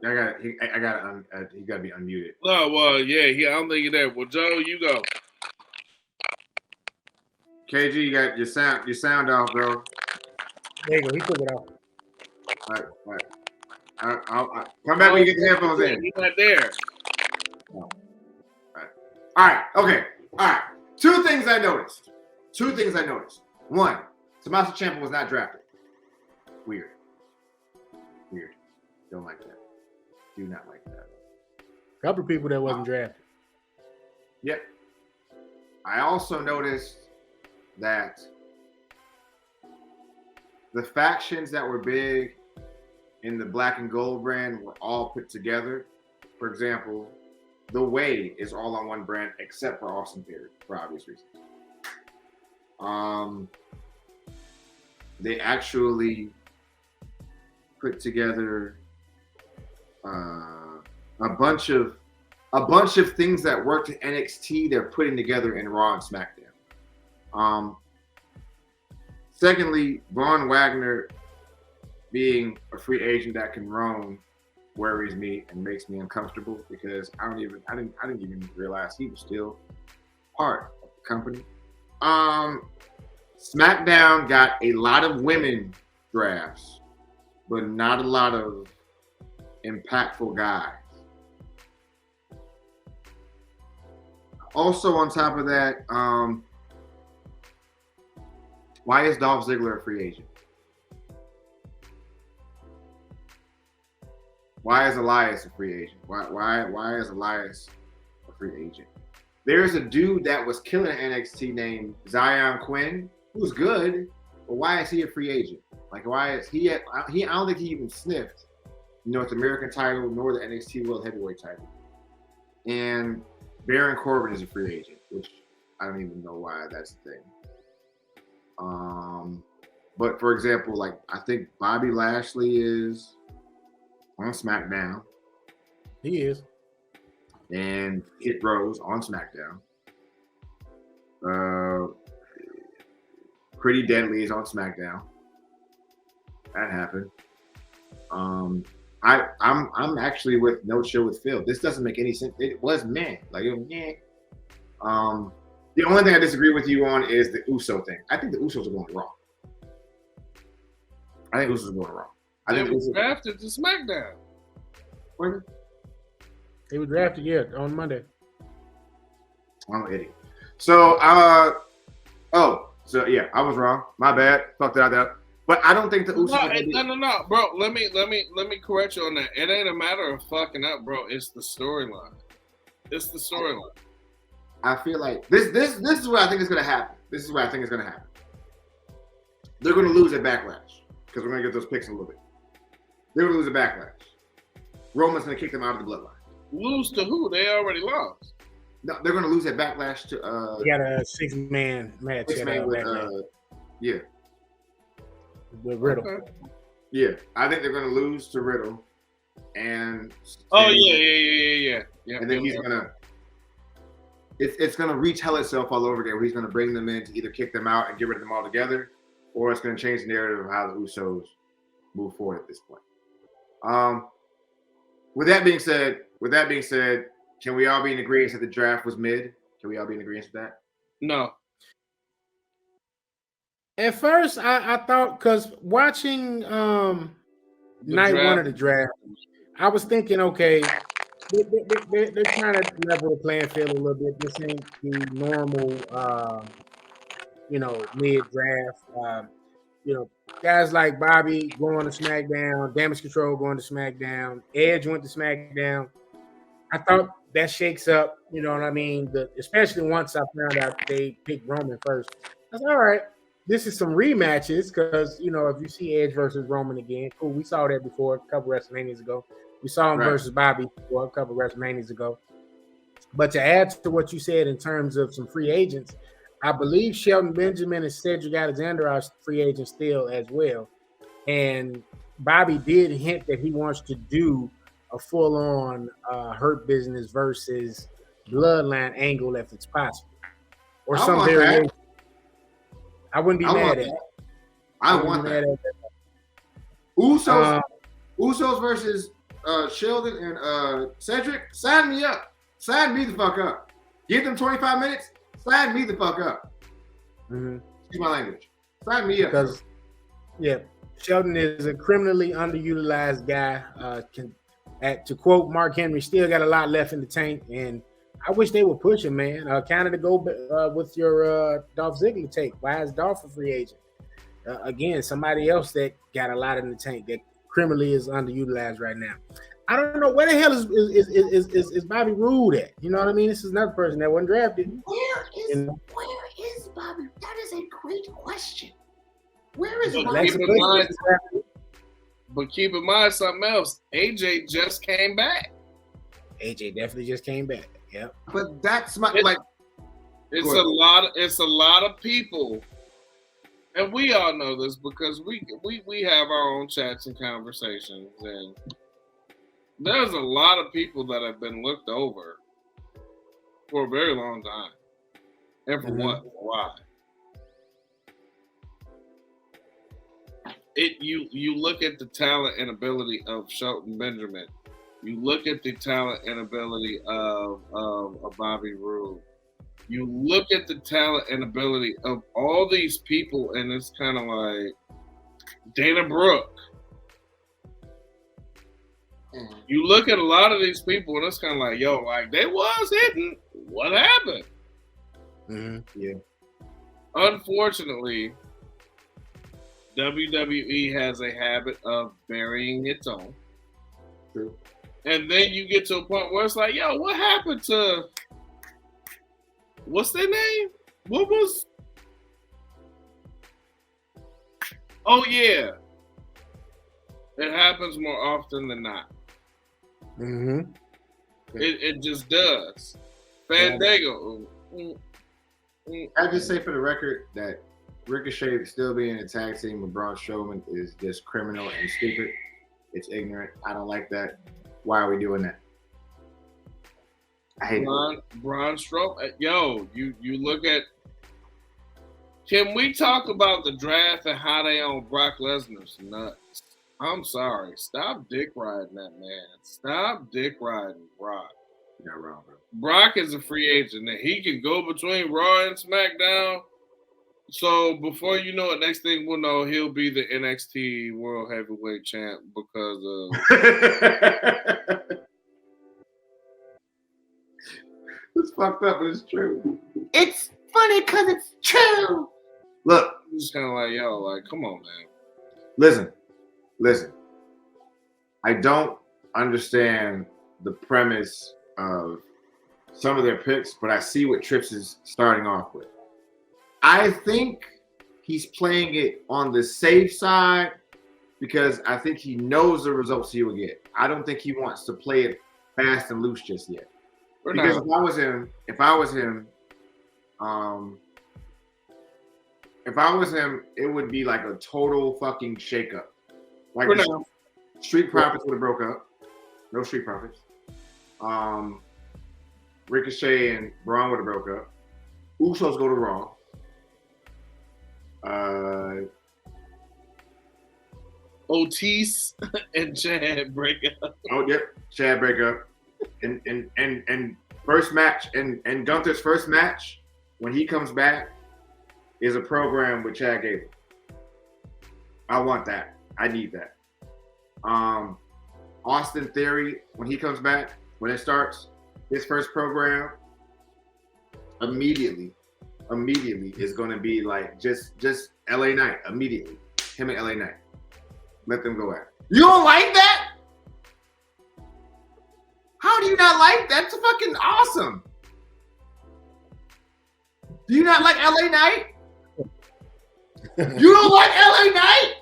He got to be unmuted. Oh well, yeah. I don't think you're there. Well, Joe, you go. KG, you got your sound off, bro. There you go. He took it off. All right. I'll come back when you get the headphones in. You're not there. All right. Okay. All right. Two things I noticed. One, Tommaso Ciampa was not drafted. Weird. Don't like that. Do not like that. A couple of people that wasn't drafted. Yep. I also noticed that the factions that were big in the black and gold brand were all put together. For example, The Way is all on one brand except for Austin Theory, for obvious reasons. They actually put together a bunch of things that worked in NXT. They're putting together in Raw and SmackDown. Secondly, Von Wagner being a free agent that can roam worries me and makes me uncomfortable because I didn't even realize he was still part of the company. SmackDown got a lot of women drafts, but not a lot of impactful guys. Also, on top of that, why is Dolph Ziggler a free agent? Why is Elias a free agent? Why is Elias a free agent? There's a dude that was killing NXT named Zion Quinn, who's good, but why is he a free agent? Like, why is he? I don't think he even sniffed the North American title nor the NXT World Heavyweight title. And Baron Corbin is a free agent, which I don't even know why that's the thing. But for example, like I think Bobby Lashley is on SmackDown. He is. And Hit Rose on SmackDown. Pretty Deadly is on SmackDown. That happened. I'm actually with No Chill with Phil. This doesn't make any sense. It was man. Like it was, yeah. The only thing I disagree with you on is the Uso thing. I think the Usos are going wrong. I think Usos are going wrong. I think they were drafted to SmackDown. What? They were drafted, on Monday. I'm an idiot. So, so yeah, I was wrong. My bad. Fucked it out there. But I don't think the Usos. No, bro. Let me correct you on that. It ain't a matter of fucking up, bro. It's the storyline. It's the storyline. I feel like this is what I think is gonna happen. This is what I think is gonna happen. They're gonna lose at Backlash because we're gonna get those picks in a little bit. They're gonna lose at Backlash. Roman's gonna kick them out of the bloodline. Lose to who? They already lost. No, they're gonna lose at Backlash to. They got a 6-man match. 6-man with yeah. With Riddle. Okay. Yeah, I think they're gonna lose to Riddle, and. Oh yeah. And then he's gonna. It's gonna retell itself all over again. Where he's gonna bring them in to either kick them out and get rid of them all together, or it's gonna change the narrative of how the Usos move forward at this point. With that being said, can we all be in agreement that the draft was mid? Can we all be in agreement with that? No. At first, I thought, because watching night one of the draft, I was thinking, okay, they're trying to level the playing field a little bit. This ain't the normal, mid-draft. Guys like Bobby going to SmackDown, Damage Control going to SmackDown, Edge went to SmackDown. I thought that shakes up, you know what I mean? Especially once I found out they picked Roman first. I was all right. This is some rematches because, if you see Edge versus Roman again, cool. We saw that before a couple WrestleManias ago. We saw him versus Bobby a couple WrestleManias ago. But to add to what you said in terms of some free agents, I believe Shelton Benjamin and Cedric Alexander are free agents still as well. And Bobby did hint that he wants to do a full-on Hurt Business versus Bloodline angle if it's possible. Or some variation. I wouldn't be mad at it. I want that. Usos versus Sheldon and Cedric, sign me up. Sign me the fuck up. Give them 25 minutes. Sign me the fuck up. Mm-hmm. Excuse my language. Sign me up. Because, Sheldon is a criminally underutilized guy. To quote Mark Henry, still got a lot left in the tank, and I wish they would push him, man. Kind of to go with your Dolph Ziggler take. Why is Dolph a free agent? Again, somebody else that got a lot in the tank that criminally is underutilized right now. I don't know where the hell is Bobby Roode at. You know what I mean? This is another person that wasn't drafted. Where is Bobby? That is a great question. Where is Bobby? But keep in mind something else. AJ just came back. AJ definitely just came back. Yep. But that's my It's a lot of people, and we all know this because we have our own chats and conversations, and there's a lot of people that have been looked over for a very long time. And for what? Why? You look at the talent and ability of Shelton Benjamin. You look at the talent and ability of Bobby Roode. You look at the talent and ability of all these people, and it's kind of like Dana Brooke. You look at a lot of these people, and it's kind of like, yo, like they was hitting. What happened? Mm-hmm. Yeah. Unfortunately, WWE has a habit of burying its own. True. And then you get to a point where it's like, yo, what happened to what's their name? What was? Oh yeah, it happens more often than not. Mm-hmm. It just does. Fandango. I just say for the record that Ricochet still being in a tag team with Braun Strowman is just criminal and stupid. It's ignorant. I don't like that. Why are we doing that? I hate it. Braun Strowman. Yo, you look at. Can we talk about the draft and how they own Brock Lesnar's nuts? I'm sorry. Stop dick riding that man. Stop dick riding Brock. You're not wrong, bro. Brock is a free agent and he can go between Raw and SmackDown. So before you know it, next thing we'll know, he'll be the NXT World Heavyweight Champ because of. It's fucked up, but it's true. It's funny because it's true. Look, I'm just kind of like, yo, like, come on, man. Listen. I don't understand the premise of some of their picks, but I see what Trips is starting off with. I think he's playing it on the safe side because I think he knows the results he will get. I don't think he wants to play it fast and loose just yet. Because if I was him, it would be like a total fucking shakeup. Like Street Profits would have broke up. No Street Profits. Ricochet and Braun would have broke up. Usos go to Raw. Otis and Chad break up. Oh, yep. Chad break up. And first match and Gunther's first match when he comes back is a program with Chad Gable. I want that. I need that. Austin Theory, when he comes back, when it starts, his first program immediately is going to be like just LA Knight immediately. Him and LA Knight. Let them go at it. You don't like that? How do you not like that? That's fucking awesome. Do you not like LA Knight? You don't like LA Knight?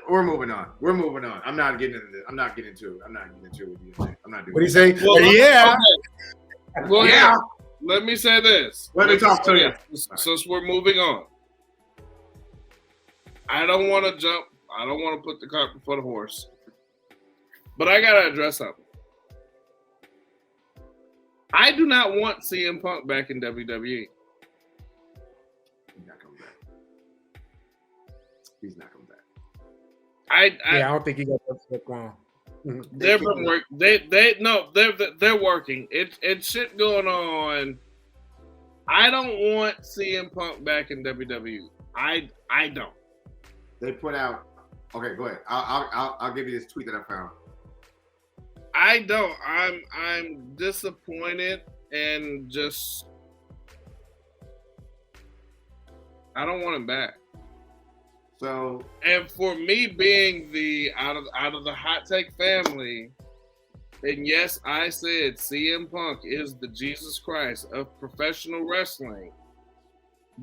We're moving on. I'm not getting into this. I'm not getting into it with you. I'm not doing it. What do you say? Well, yeah. Okay. Well, yeah. Let me say this. Let me talk to you. Since we're moving on. I don't want to jump. I don't want to put the cart before the horse. But I got to address something. I do not want CM Punk back in WWE. He's not coming back. He's not coming back. I don't think he got that stuff wrong. They're working. It's shit going on. I don't want CM Punk back in WWE. I don't. They put out. Okay, go ahead. I'll give you this tweet that I found. I don't. I'm disappointed and just I don't want him back. So, and for me being the out of the hot take family, and yes, I said CM Punk is the Jesus Christ of professional wrestling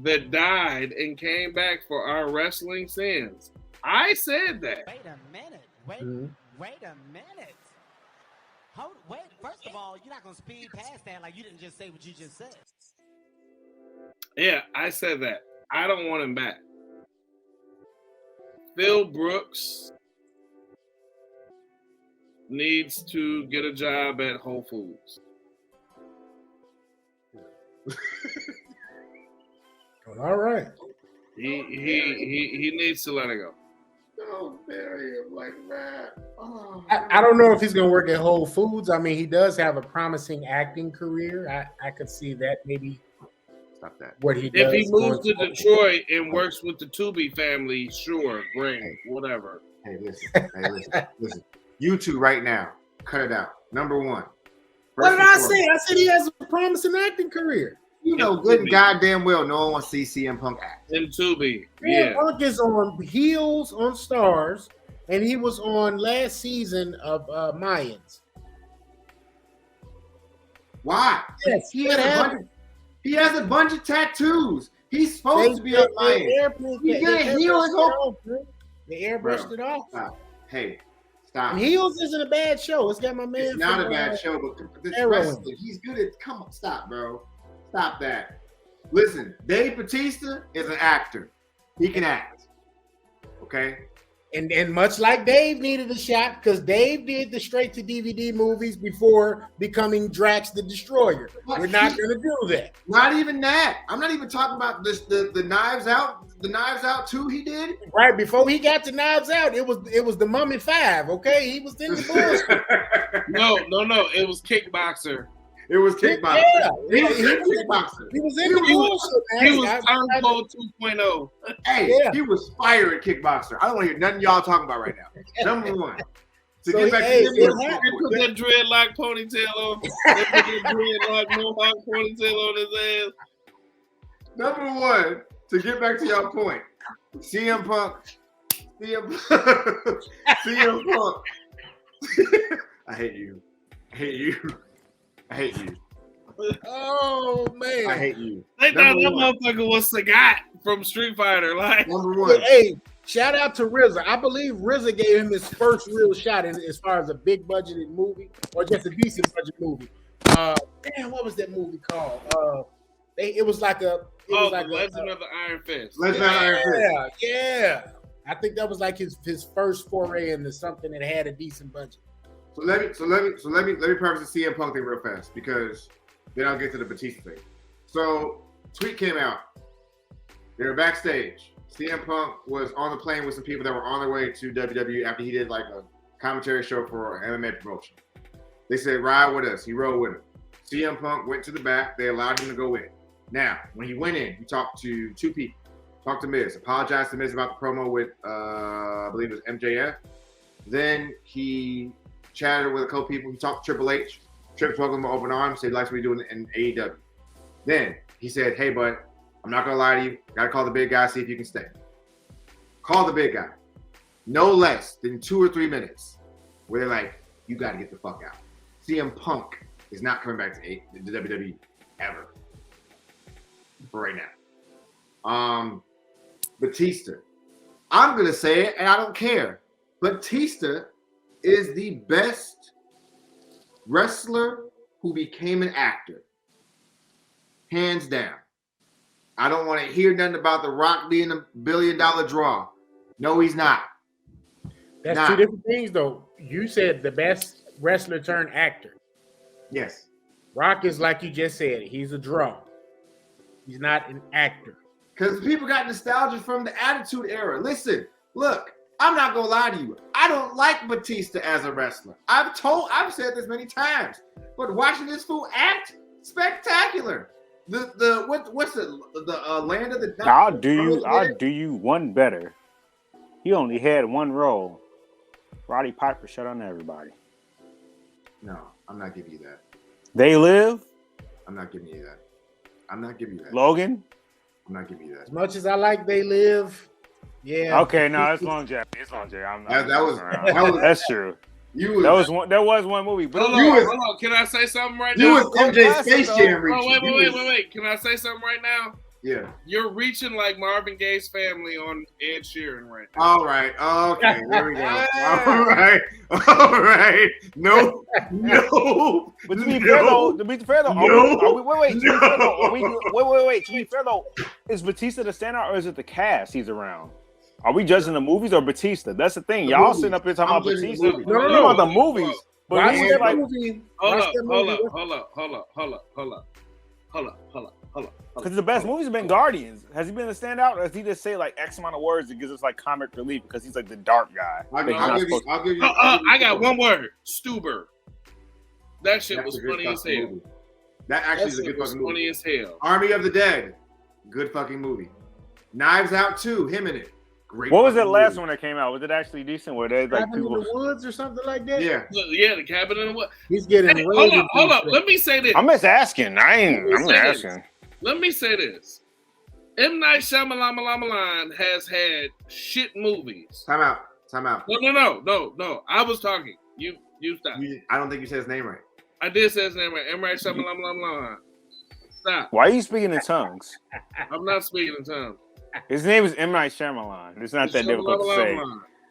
that died and came back for our wrestling sins. I said that. Wait a minute. Wait a minute. Wait. First of all, you're not gonna speed past that like you didn't just say what you just said. Yeah, I said that. I don't want him back. Phil Brooks needs to get a job at Whole Foods. All right. He needs to let it go. don't bury him like that. Oh. I don't know if he's going to work at Whole Foods. I mean, he does have a promising acting career. I could see that maybe. Stop that. What he does. If he moves to Detroit and works with the Tubi family, sure, great, whatever. Hey, listen. You two right now, cut it out. Number one. What did I say? I said he has a promising acting career. You know good and goddamn well no one wants to see CM Punk act. In Tubi, yeah. Punk is on Heels on Stars, and he was on last season of Mayans. Why? Yes, he has a bunch of tattoos. He's supposed to be a Mayans. He's gonna heal his whole. The airbrushed it off. Hey, Stop. And Heels isn't a bad show. It's got my man. It's not from, a bad show, but this Arrow. wrestler, he's good at. Come on, stop, bro. Stop that. Listen, Dave Batista is an actor. He can act. Okay. And much like Dave needed a shot, because Dave did the straight to DVD movies before becoming Drax the Destroyer. But We're not going to do that. Not even that. I'm not even talking about this. The Knives Out. The Knives Out 2 he did. Right before he got to Knives Out, it was the Mummy 5. Okay, he was in the bullshit. No. It was Kickboxer. It was Kickboxer. Yeah, He was in Kickboxer. He was in the bullshit, man. He was Turnbull 2.0. Hey, Yeah. he was fire at Kickboxer. I don't want to hear nothing y'all talking about right now. Number one. To So get back hey, to it this, happened. They put that dreadlock ponytail on. They put that dreadlock mohawk ponytail on his ass. number one, to get back to y'all point, CM Punk. CM Punk. I hate you. I hate you. I hate you. Oh man. I hate you. They thought that Number one. motherfucker was Sagat from Street Fighter. Like, Number But, one. hey, shout out to RZA. I believe RZA gave him his first real shot in as far as a big budgeted movie or just a decent budget movie. Damn, what was that movie called? It was like a. It was like Legend of the Iron Fist. Legend of the Iron Fist. Yeah. I think that was like his first foray into something that had a decent budget. So let me preface the CM Punk thing real fast because then I'll get to the Batista thing. So tweet came out. They were backstage. CM Punk was on the plane with some people that were on their way to WWE after he did like a commentary show for an MMA promotion. They said, ride with us. He rode with him. CM Punk went to the back. They allowed him to go in. Now, when he went in, he talked to two people. Talked to Miz. Apologized to Miz about the promo with, I believe it was MJF. Then he chatted with a couple people. He talked to Triple H. Triple welcomed him with open arms. Said he likes what we're doing in AEW. Then he said, hey, bud, I'm not going to lie to you. Got to call the big guy, see if you can stay. Call the big guy. No less than 2 or 3 minutes where they're like, you got to get the fuck out. CM Punk is not coming back to the WWE ever. For right now. Batista. I'm going to say it, and I don't care. Batista is the best wrestler who became an actor. Hands down. I don't want to hear nothing about The Rock being a $1 billion draw. No, he's not. That's two different things, though. You said the best wrestler turned actor. Yes. Rock is like you just said. He's a draw. He's not an actor. Because people got nostalgia from the Attitude Era. Listen, look, I'm not gonna lie to you. I don't like Batista as a wrestler. I've said this many times. But watching this fool act, spectacular. What's the land of the I'll do you one better. He only had one role. Roddy Piper shut on everybody. No, I'm not giving you that. They Live. I'm not giving you that. I'm not giving you that. Logan. I'm not giving you that. As much as I like They Live, yeah. Okay, no, it's longevity. It's longevity. That's true. There was one movie. But Hold on. Can I say something right you now? was MJ Space Jam reaching. Oh, wait. Can I say something right now? Yeah. You're reaching like Marvin Gaye's family on Ed Sheeran right now. All right. Okay. There we go. All right. No. But to be fair though, to be fair though, is Batista the standout or is it the cast he's around? Are we judging the movies or Batista? That's the thing. Y'all sitting up here talking about Batista. No. About the movies. But Watch that like, movie. Hold up. because the best movies have been Guardians. Has he been a standout, or does he just say like X amount of words that gives us like comic relief because he's like the dark guy? I'll give you. I got one word. Stuber. That shit was funny as hell. Movie. That actually is a good fucking movie. Funny as hell. Army of the Dead. Good fucking movie. Knives Out 2. Him in it. Great. What was that fucking last movie. one that came out? Was it actually decent? Where they like Cabin in people? the Woods or something like that? Yeah. The Cabin in the Woods. He's getting Hold up. Let me say this. I'm just asking. I'm asking. Let me say this. M. Night Shyamalan has had shit movies. Time out. No. I was talking. You stop. I don't think you said his name right. I did say his name right. M. Night Shyamalan. Stop. Why are you speaking in tongues? I'm not speaking in tongues. His name is M. Night Shyamalan. It's not that difficult to say.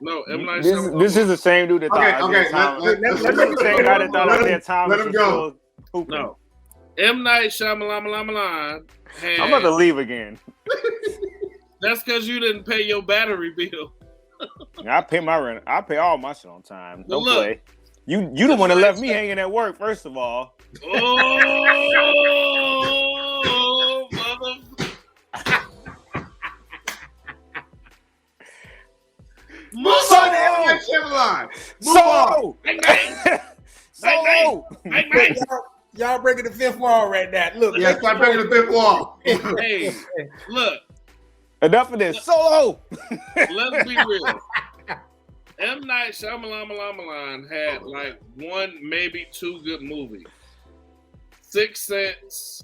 No, M. Night This Shyamalan. is the same dude that thought Okay, This is the same guy that thought Isaiah Thomas let him was go. still hooping. No. M. Night Shyamalan had. I'm about to leave again. That's because you didn't pay your battery bill. I pay my rent. I pay all my shit on time. But Don't look, play. You the one that left me hanging at work. First of all. Oh, mother. Move on, M. Night Shyamalan. Move on. Solo. Y'all breaking the fifth wall right now. Look, Yeah, start breaking the fifth wall. Hey, look. Enough of this. Solo. Let's be real. M. Night Shyamalan had like one, maybe two good movies. Sixth Sense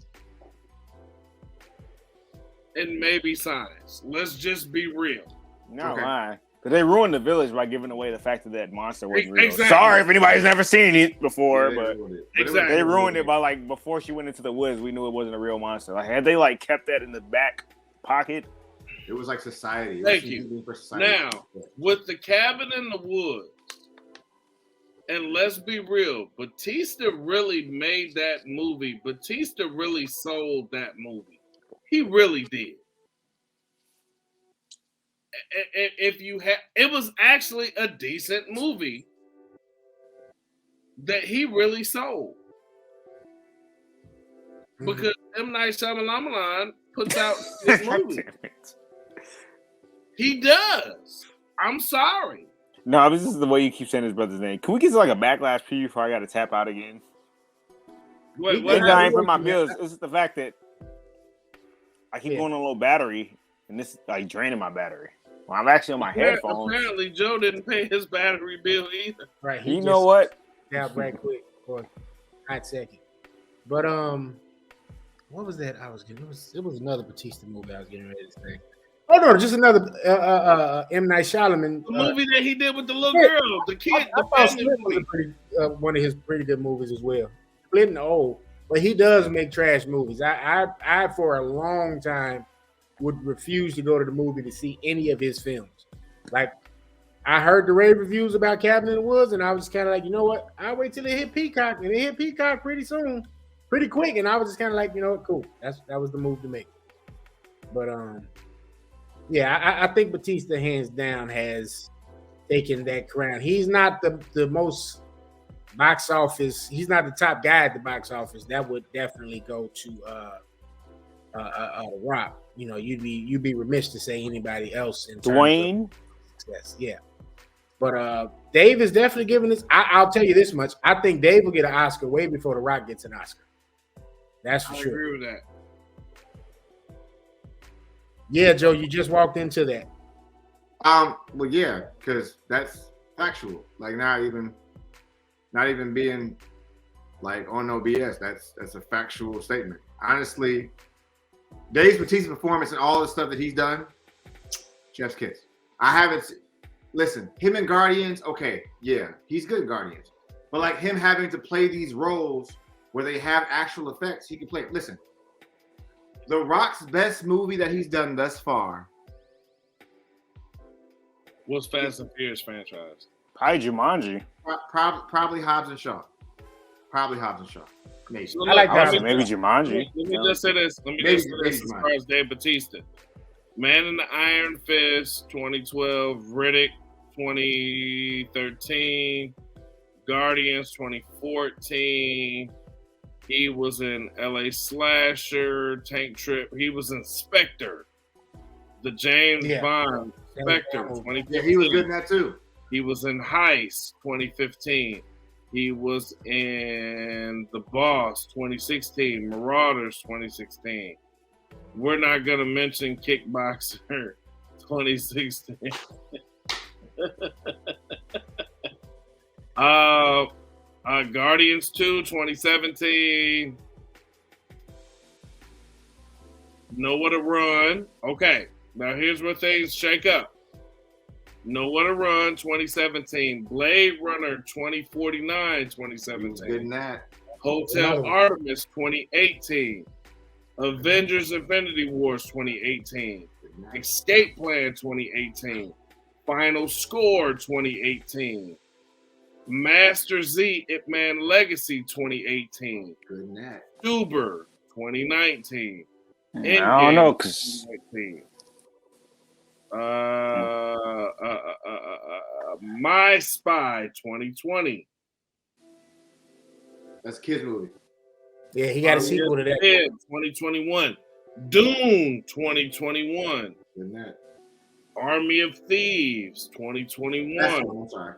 and maybe Signs. Let's just be real. No Okay. lie. Because they ruined The Village by giving away the fact that that monster was real. Exactly. Sorry if anybody's never seen it before, but Exactly. they ruined it by like before she went into the woods, we knew it wasn't a real monster. Like had they like kept that in the back pocket. It was like society. It Thank was you. something for society. Now, with The Cabin in the Woods, and let's be real, Batista really made that movie. Batista really sold that movie. He really did. If you have, it was actually a decent movie that he really sold. Because M. Night Shyamalan puts out his movie. Damn it. He does. I'm sorry. No, this is the way you keep saying his brother's name. Can we get to like a backlash preview before I got to tap out again? What And I ain't happened? put my bills. It's just the fact that I keep going on a low battery, and this is like draining my battery. Well, I'm actually on my headphones. Apparently, Joe didn't pay his battery bill either. right. You know what? Yeah, right quick for a hot second. But what was that I was getting? It was another Batista movie I was getting ready to say. Oh no, just another M. Night Shyamalan. The movie that he did with the little girl, the kid, I the thought family Split was movie. one of his pretty good movies as well. Split and old, but he does make trash movies. I for a long time would refuse to go to the movie to see any of his films. Like I heard the rave reviews about Cabin in the Woods, and I was kind of like, you know what? I'll wait till it hit Peacock, and it hit Peacock pretty soon, pretty quick, and I was just kind of like, you know what, cool. That was the move to make. But yeah, I think Batista hands down has taken that crown. He's not the most box office. He's not the top guy at the box office. That would definitely go to Rock. You know, you'd be remiss to say anybody else in terms Dwayne. of success. Yeah, but Dave is definitely giving this. I'll tell you this much: I think Dave will get an Oscar way before The Rock gets an Oscar. That's for I sure. agree with that. Yeah, Joe, you just walked into that. Well, yeah, because that's factual. Like not even being like on no BS. That's a factual statement. Honestly, Dave Batista's performance and all the stuff that he's done, chef's kiss. I haven't. Listen, him in Guardians, okay, yeah, he's good in Guardians, but like him having to play these roles where they have actual effects, he can play. Listen, The Rock's best movie that he's done thus far. What's Fast and Furious franchise? Probably Jumanji. Probably Hobbs and Shaw. Probably Hobbs and Shaw. Maybe. So I like look, that. let me- Maybe Jumanji. Let me just say this. Maybe As mine. far as Dave Batista. Man in the Iron Fist, 2012. Riddick, 2013. Guardians, 2014. He was in LA Slasher, Tank Trip. He was in Spectre. The James Yeah. Bond, Spectre, Bond. 2015. Yeah, he was good in that too. He was in Heist, 2015. He was in The Boss, 2016. Marauders, 2016. We're not going to mention Kickboxer, 2016. Guardians 2, 2017. Nowhere to Run. Okay, now here's where things shake up. Nowhere to Run, 2017. Blade Runner, 2049, He was good 2017. in that. Hotel Artemis, 2018. Avengers Infinity Wars, 2018. Good in that. Escape Plan, 2018. Final Score 2018. Master Z Ip Man Legacy 2018. Good night. Stuber 2019. I don't know, cause 2019. My Spy 2020. That's a kids movie. Yeah, he got a sequel to that. 2021. Dune 2021. Good night. Army of Thieves That's 2021. one, I'm sorry.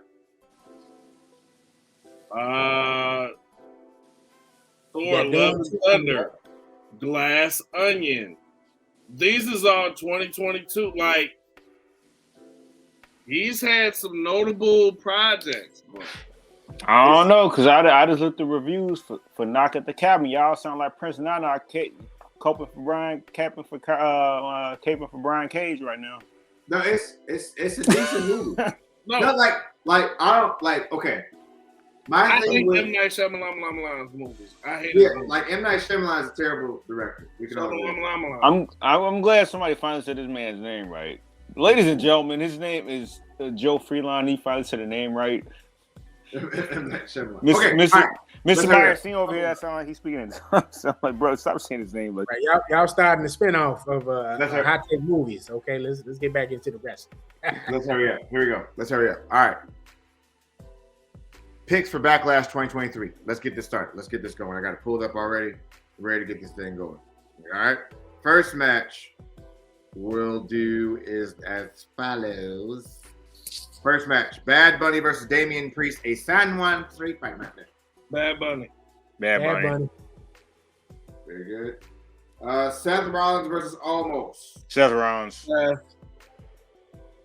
Thor Love and Thunder. Glass Onion. These is all 2022. Like, he's had some notable projects. But I don't know, cause I just looked at reviews for Knock at the Cabin. Y'all sound like Prince Nana caping for Brian Cage right now. No, it's a decent movie. no, Not like I don't like. Okay, my I thing hate with M. Night Shyamalan's movies. I hate yeah, them. like M. Night Shyamalan is a terrible director. We can all agree. I'm glad somebody finally said this man's name right. Ladies and gentlemen, his name is Joe Freelon. He finally said the name right. M. Night Shyamalan. Mr. Okay, Mr. all right. Mr. Let's Myers, see over here, that sound like he's speaking in tongues. So I'm like, bro, stop saying his name. Like, Right, y'all starting the spinoff of That's right. hot take movies. Okay, let's get back into the wrestling. Let's hurry up. Here we go. Let's hurry up. All right. Picks for Backlash 2023. Let's get this started. Let's get this going. I got it pulled up already. Ready to get this thing going. All right. First match we'll do is as follows. First match: Bad Bunny versus Damian Priest, a San Juan Street fight match. Bad Bunny. Bad Bad Bunny. Bunny. Very good. Seth Rollins versus Almost. Seth Rollins.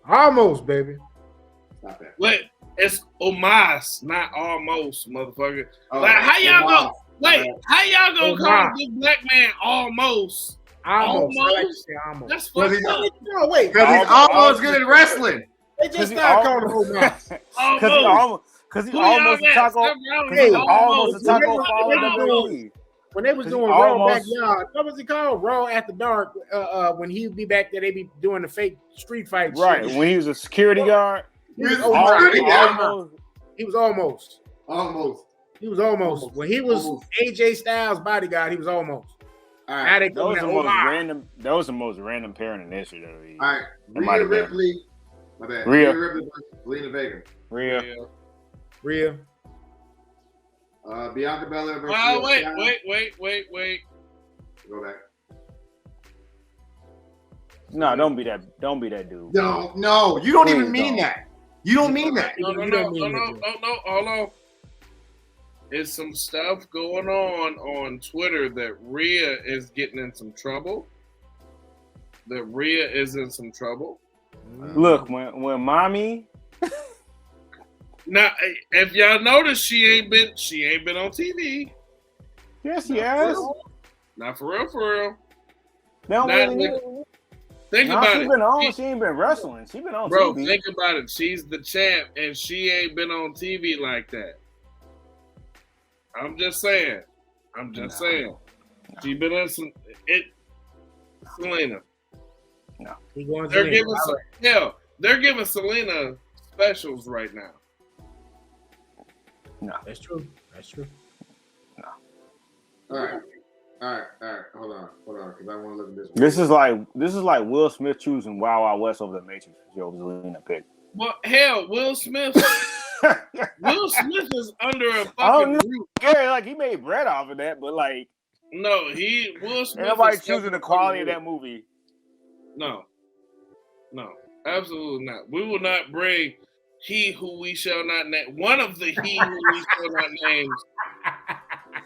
Almost, baby. Stop that. Wait, it's Omas, not almost, motherfucker. Oh, Like, how y'all wow. go? Wait, how y'all gonna call this black man almost? Almost. I like to Almost? say almost. That's Well, fucked up. No, wait. Because he's almost good at wrestling. They just started calling him almost. Because he Who y'all almost a got? taco. Seth Rollins Hey, is Almost a taco Almost. fall in Almost. WWE. When they was Because he doing Raw almost- Backyard, what was it called? Raw After Dark. When he'd be back there, they be doing the fake street fight. Right, shit. when he was a security guard. He was Almost. He was almost. Almost. He was almost. When he was Almost. AJ Styles' bodyguard, he was almost. All Now right. they That coming was at the most Omar. random. That was the most random pairing in history. All right. That might Rhea have been. Ripley. My bad. Rhea. Rhea Ripley versus Zelina Vega. Rhea. Rhea. Bianca Belair versus. Oh, Io Shirai. wait. Go back. No, don't be that. Don't be that dude. No, you don't even Please mean don't. that. You don't mean that. No, You don't mean that. hold on. There's some stuff going on Twitter that Rhea is getting in some trouble. That Rhea is in some trouble. Look, when mommy. Now, if y'all notice, she ain't been on TV. Yes, yes. Not for real. They don't Not really like- need- Think No, about she it. been on. She ain't been wrestling. She been on Bro, TV. think about it. She's the champ, and she ain't been on TV like that. I'm just saying. She been on some. Selena. He going They're to giving They're giving Selena specials right now. That's true. All right. Hold on, because I want to look at this one. This is like Will Smith choosing Wild Wild West over the Matrix. Joe Zelina pick. Well, hell, Will Smith is under a I don't fucking know. roof. Gary, like he made bread off of that, but like No, Will Smith. ain't nobody is choosing the fucking quality of roof. that movie. No, absolutely not. We will not bring He Who We Shall Not Name. One of the He Who We Shall Not Names.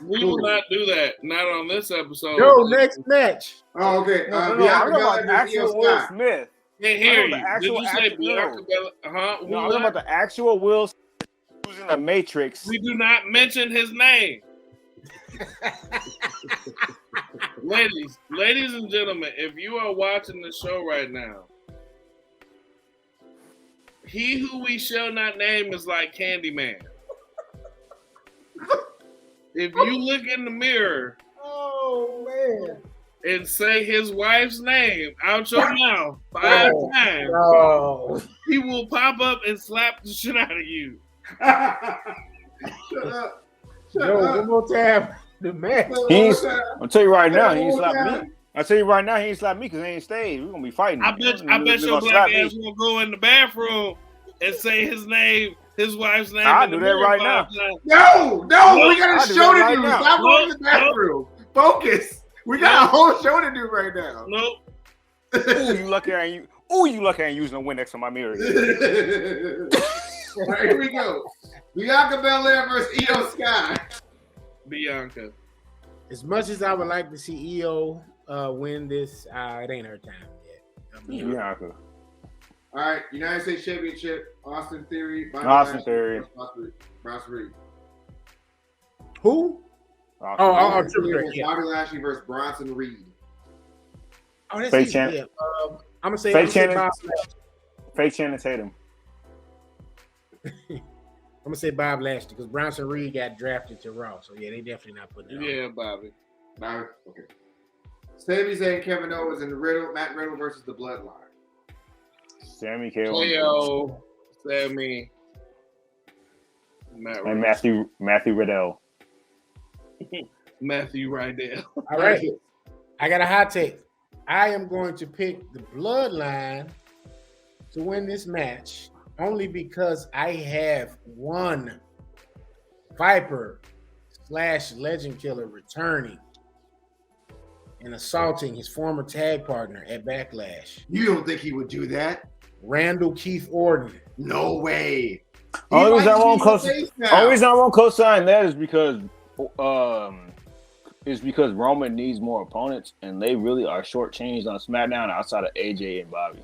We will not do that. Not on this episode. Yo, next match. Oh, okay. No, I'm Bianca talking about Belair the versus Io actual Will Shirai. Smith. Can't hear I know you. the actual Did you say actor- Bianca Belair? No, I'm talking about the actual Will Smith choosing the Matrix. We do not mention his name. Ladies and gentlemen, if you are watching the show right now, He Who We Shall Not Name is like Candyman. If you look in the mirror, Oh man. and say his wife's name out your mouth 5 times, he will pop up and slap the shit out of you. Shut up. Yo, one more time. The man. I'll tell you right now, he ain't slapped me. I'll tell you right now, he ain't slapped me because he ain't stayed. We're gonna be fighting. I bet your black ass will go in the bathroom and say his name, his wife's name. I'll do that right now. No, we got a show to do. Stop going to the bathroom. Focus. We got a whole show to do right now. Nope. Ooh, you lucky I ain't using a Windex on my mirror. All right, here we go. Bianca Belair versus Io Sky. Bianca. As much as I would like to see Io win this, it ain't her time yet. Bianca. All right, United States Championship, Austin Theory. Austin Theory. Ross Reed. Who? Bobby Lashley versus Bronson Reed. Oh, that's Fake easy. Chan- Yeah. I'm gonna say Fake Bob Channing. Lashley. Fake Channing Tatum. I'm gonna say Bob Lashley because Bronson Reed got drafted to Raw, so yeah, they definitely not putting it on. Yeah, Bobby. Okay. Sami Zayn, Kevin Owens, and Matt Riddle versus the Bloodline. Sammy KO. KO, Sammy, Matt And Riddle. Matthew Riddell. Matthew Rydell. All right, I got a hot take. I am going to pick the Bloodline to win this match only because I have one Viper / Legend Killer returning and assaulting his former tag partner at Backlash. You don't think he would do that? Randall Keith Orton. No way. Only reason I won't co-sign that is because Roman needs more opponents, and they really are shortchanged on SmackDown outside of AJ and Bobby.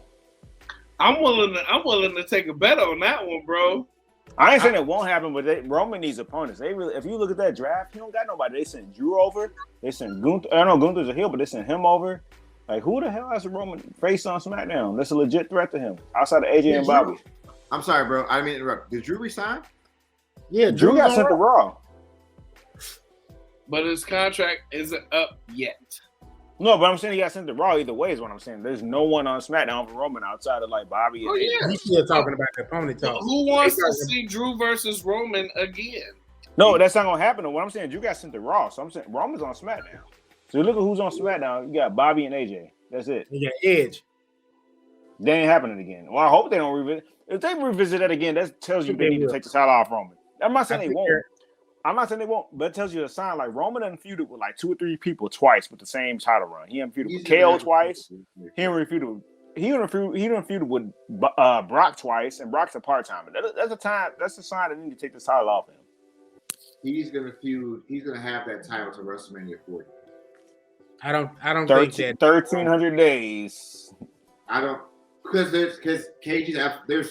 I'm willing to take a bet on that one, bro. I ain't saying it won't happen, but Roman needs opponents. They really, if you look at that draft, he don't got nobody. They sent Drew over. They sent Gunther. I know Gunther's a heel, but they sent him over. Like, who the hell has a Roman face on SmackDown? That's a legit threat to him outside of AJ and Bobby. I'm sorry, bro. I didn't mean to interrupt. Did Drew resign? Yeah, Drew got sent to Raw. But his contract isn't up yet. No, but I'm saying he got sent to Raw either way is what I'm saying. There's no one on SmackDown for Roman outside of like Bobby and AJ. He's still talking about the opponent talk. Who wants to see Drew versus Roman again? No, that's not gonna happen. What I'm saying, Drew got sent to Raw, so I'm saying Roman's on SmackDown. So you look at who's on SmackDown. You got Bobby and AJ. That's it. You got Edge. They ain't happening again. Well, I hope they don't revisit. If they revisit that again, that tells you they need to take the title off Roman. I'm not saying they won't. I'm not saying they won't, but it tells you a sign like Roman done feuded with like 2 or 3 people twice with the same title run. He done feuded with KO twice. He done feuded with Brock twice, and Brock's a part-timer. That's a sign that need to take the title off him. He's gonna feud. He's gonna have that title to WrestleMania 40. I don't think that 1,300 days. I don't because there's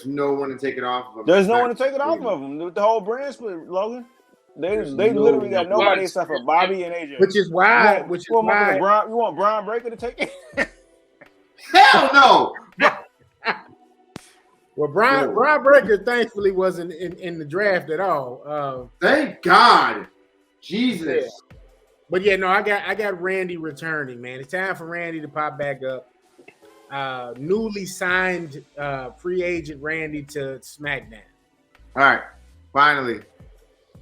no one to take it off of him. There's no one to take it off of him. With the whole brand split, Logan. They literally got nobody except for Bobby and AJ. Which is why. You want Braun Breaker to take it? Hell no. Well, Braun Breaker thankfully wasn't in the draft at all. Thank God. Jesus. Yeah. But yeah, no, I got Randy returning, man. It's time for Randy to pop back up. Newly signed free agent Randy to SmackDown. All right.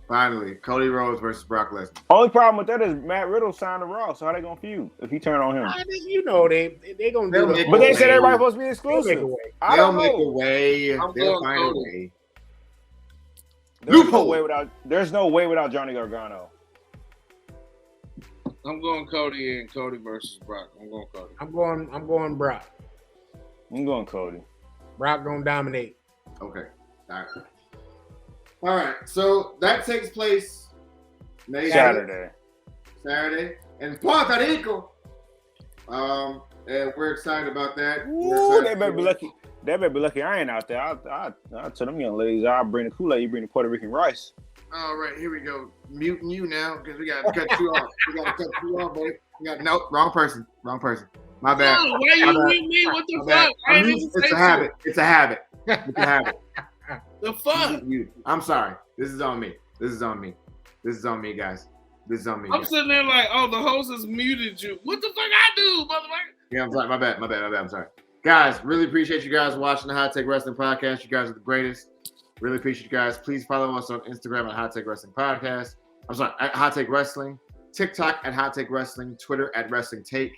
Finally, Cody Rhodes versus Brock Lesnar. Only problem with that is Matt Riddle signed to Raw, so how they gonna feud if he turn on him? I think they gonna do it. But they said everybody's supposed to be exclusive. They'll make a way. They'll find a way. There's no way without Johnny Gargano. I'm going Cody and Cody versus Brock. I'm going Cody. I'm going Brock. I'm going Cody. Brock gonna dominate. Okay. All right. So that takes place Saturday, and Puerto Rico. And we're excited about that. Ooh, they better be lucky. They better be lucky I ain't out there. I'll tell them young ladies, I'll bring the Kool-Aid, you bring the Puerto Rican rice. All right, here we go. Muting you now because we got to cut you off. We got to cut you off, baby. No, wrong person. My bad. No, why you mute me? What the fuck? It's a habit. The fuck? I'm sorry. This is on me, guys. This is on me. I'm sitting there like, oh, the host has muted you. What the fuck I do, motherfucker? Yeah, I'm sorry. My bad. I'm sorry. Guys, really appreciate you guys watching the Hot Take Wrestling Podcast. You guys are the greatest. Really appreciate you guys. Please follow us on Instagram at Hot Take Wrestling Podcast. I'm sorry, at Hot Take Wrestling. TikTok at Hot Take Wrestling. Twitter at Wrestling Take.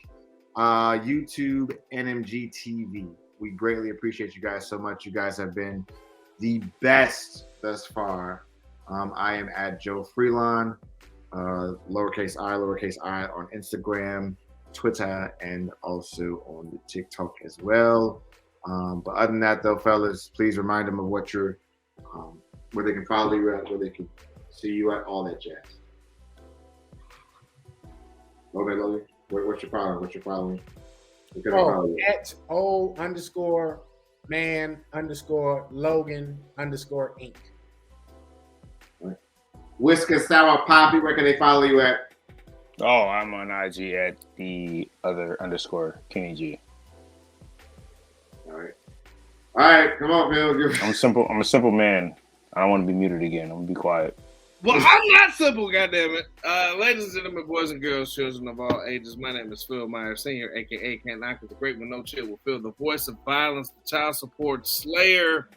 YouTube, NMG TV. We greatly appreciate you guys so much. You guys have been the best thus far. I am at Joe Freelon, lowercase I on Instagram, Twitter, and also on the TikTok as well. But other than that, though, fellas, please remind them of what you're, where they can follow you at, where they can see you at, all that jazz. Okay, Lily, what's your following? Where can I follow you? At O_man_Logan_Inc. Whisker Sour Poppy, where can they follow you at? Oh, I'm on IG at the other _Kenny G. All right, come on, Bill. I'm a simple man. I don't want to be muted again. I'm gonna be quiet. Well, I'm not simple, goddammit. Ladies and gentlemen, boys and girls, children of all ages, my name is Phil Myers Sr., a.k.a. Can't Knock It, the Great One No Chill Will Feel, the voice of violence, the child support slayer,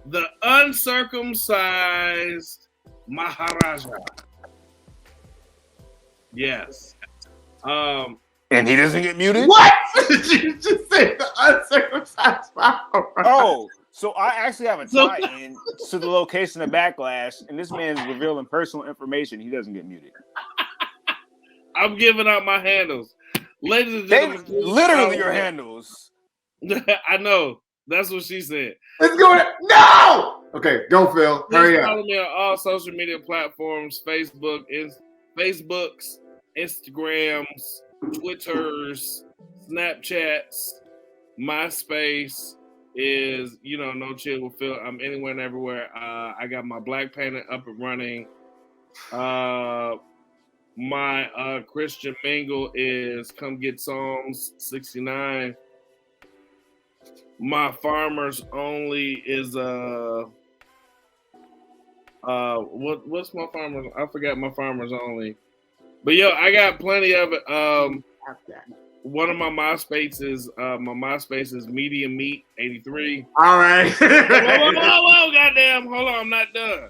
the uncircumcised Maharaja. Yes. And he doesn't get muted? What? Did you just say the uncircumcised Maharaja? Oh, so I actually have a tie-in to the location of Backlash, and this man is revealing personal information. He doesn't get muted. I'm giving out my handles. Ladies and gentlemen. Literally your handles. I know. That's what she said. Let's go. No! Okay, go, Phil. Hurry up. Follow me on all social media platforms, Facebooks, Instagrams, Twitters, Snapchats, MySpace is, No Chill With Phil. I'm anywhere and everywhere. I got my Black Panther up and running. My Christian Mingle is Come Get Psalms 69. My Farmers Only is what's my Farmers? I forgot my Farmers Only. But I got plenty of it. One of my MySpace is Medium Meat 83. All right. whoa, goddamn! Hold on, I'm not done.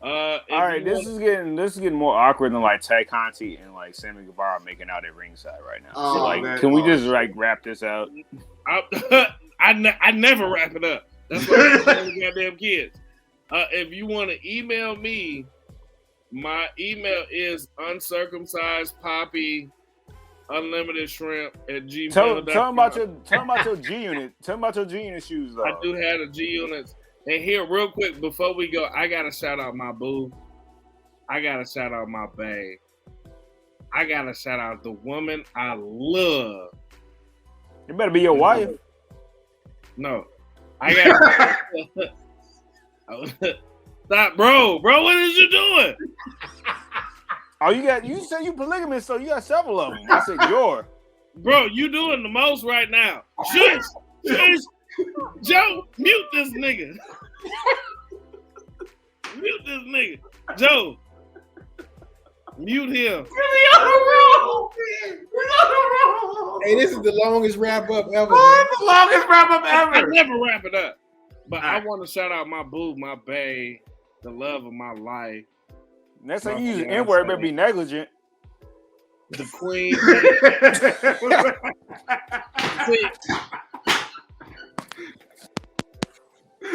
All right, this is getting more awkward than like Tay Conti and like Sammy Guevara making out at ringside right now. Oh, so like, man. can we just like wrap this out? I never wrap it up. That's why I'm telling the goddamn kids. If you want to email me, my email is uncircumcisedpoppy@gmail.com. Tell them about your G unit. Tell them about your G unit shoes though. I do have a G units. And here, real quick, before we go, I gotta shout out my boo. I gotta shout out my babe. I gotta shout out the woman I love. It better be your wife. No, I got. Stop, bro. What is you doing? Oh, you said you polygamous, so you got several of them. I said your. Bro, you doing the most right now. Shush. Joe, mute this nigga. Mute this nigga. Joe, mute him. Hey, this is the longest wrap up ever. The longest wrap up ever. I never wrap it up. But I want to shout out my boo, my bae, the love of my life. Next time you use an N-word, better be negligent. The queen.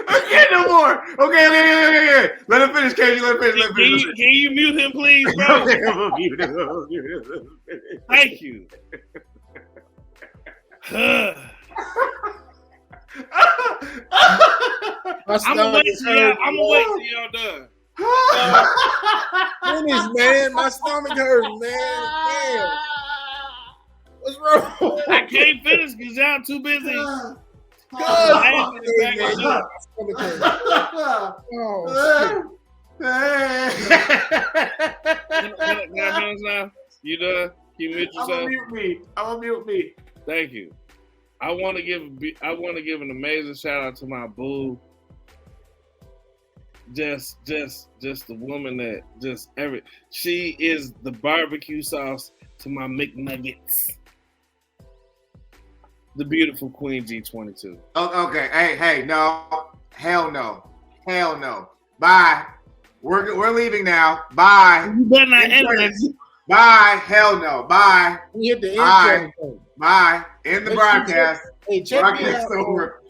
Okay, no more. Okay. Let him finish, KG. Let him finish. Can you mute him, please, bro? Thank you. I'm gonna wait till y'all done. Finish, man. My stomach hurts, man. Damn. What's wrong? I can't finish because y'all too busy. Oh, Can I finish now? You done? Can you mute yourself? I'm gonna mute me. Thank you. I want to give an amazing shout out to my boo. just the woman that she is the barbecue sauce to my McNuggets. The beautiful Queen G22. Oh, okay. Hey, no. Hell no. Bye. We're leaving now. Bye. You better not end this. Bye. Hell no. Bye. We hit the Bye. intro. Bye. End the broadcast. Hey, check me Broadcast out. over.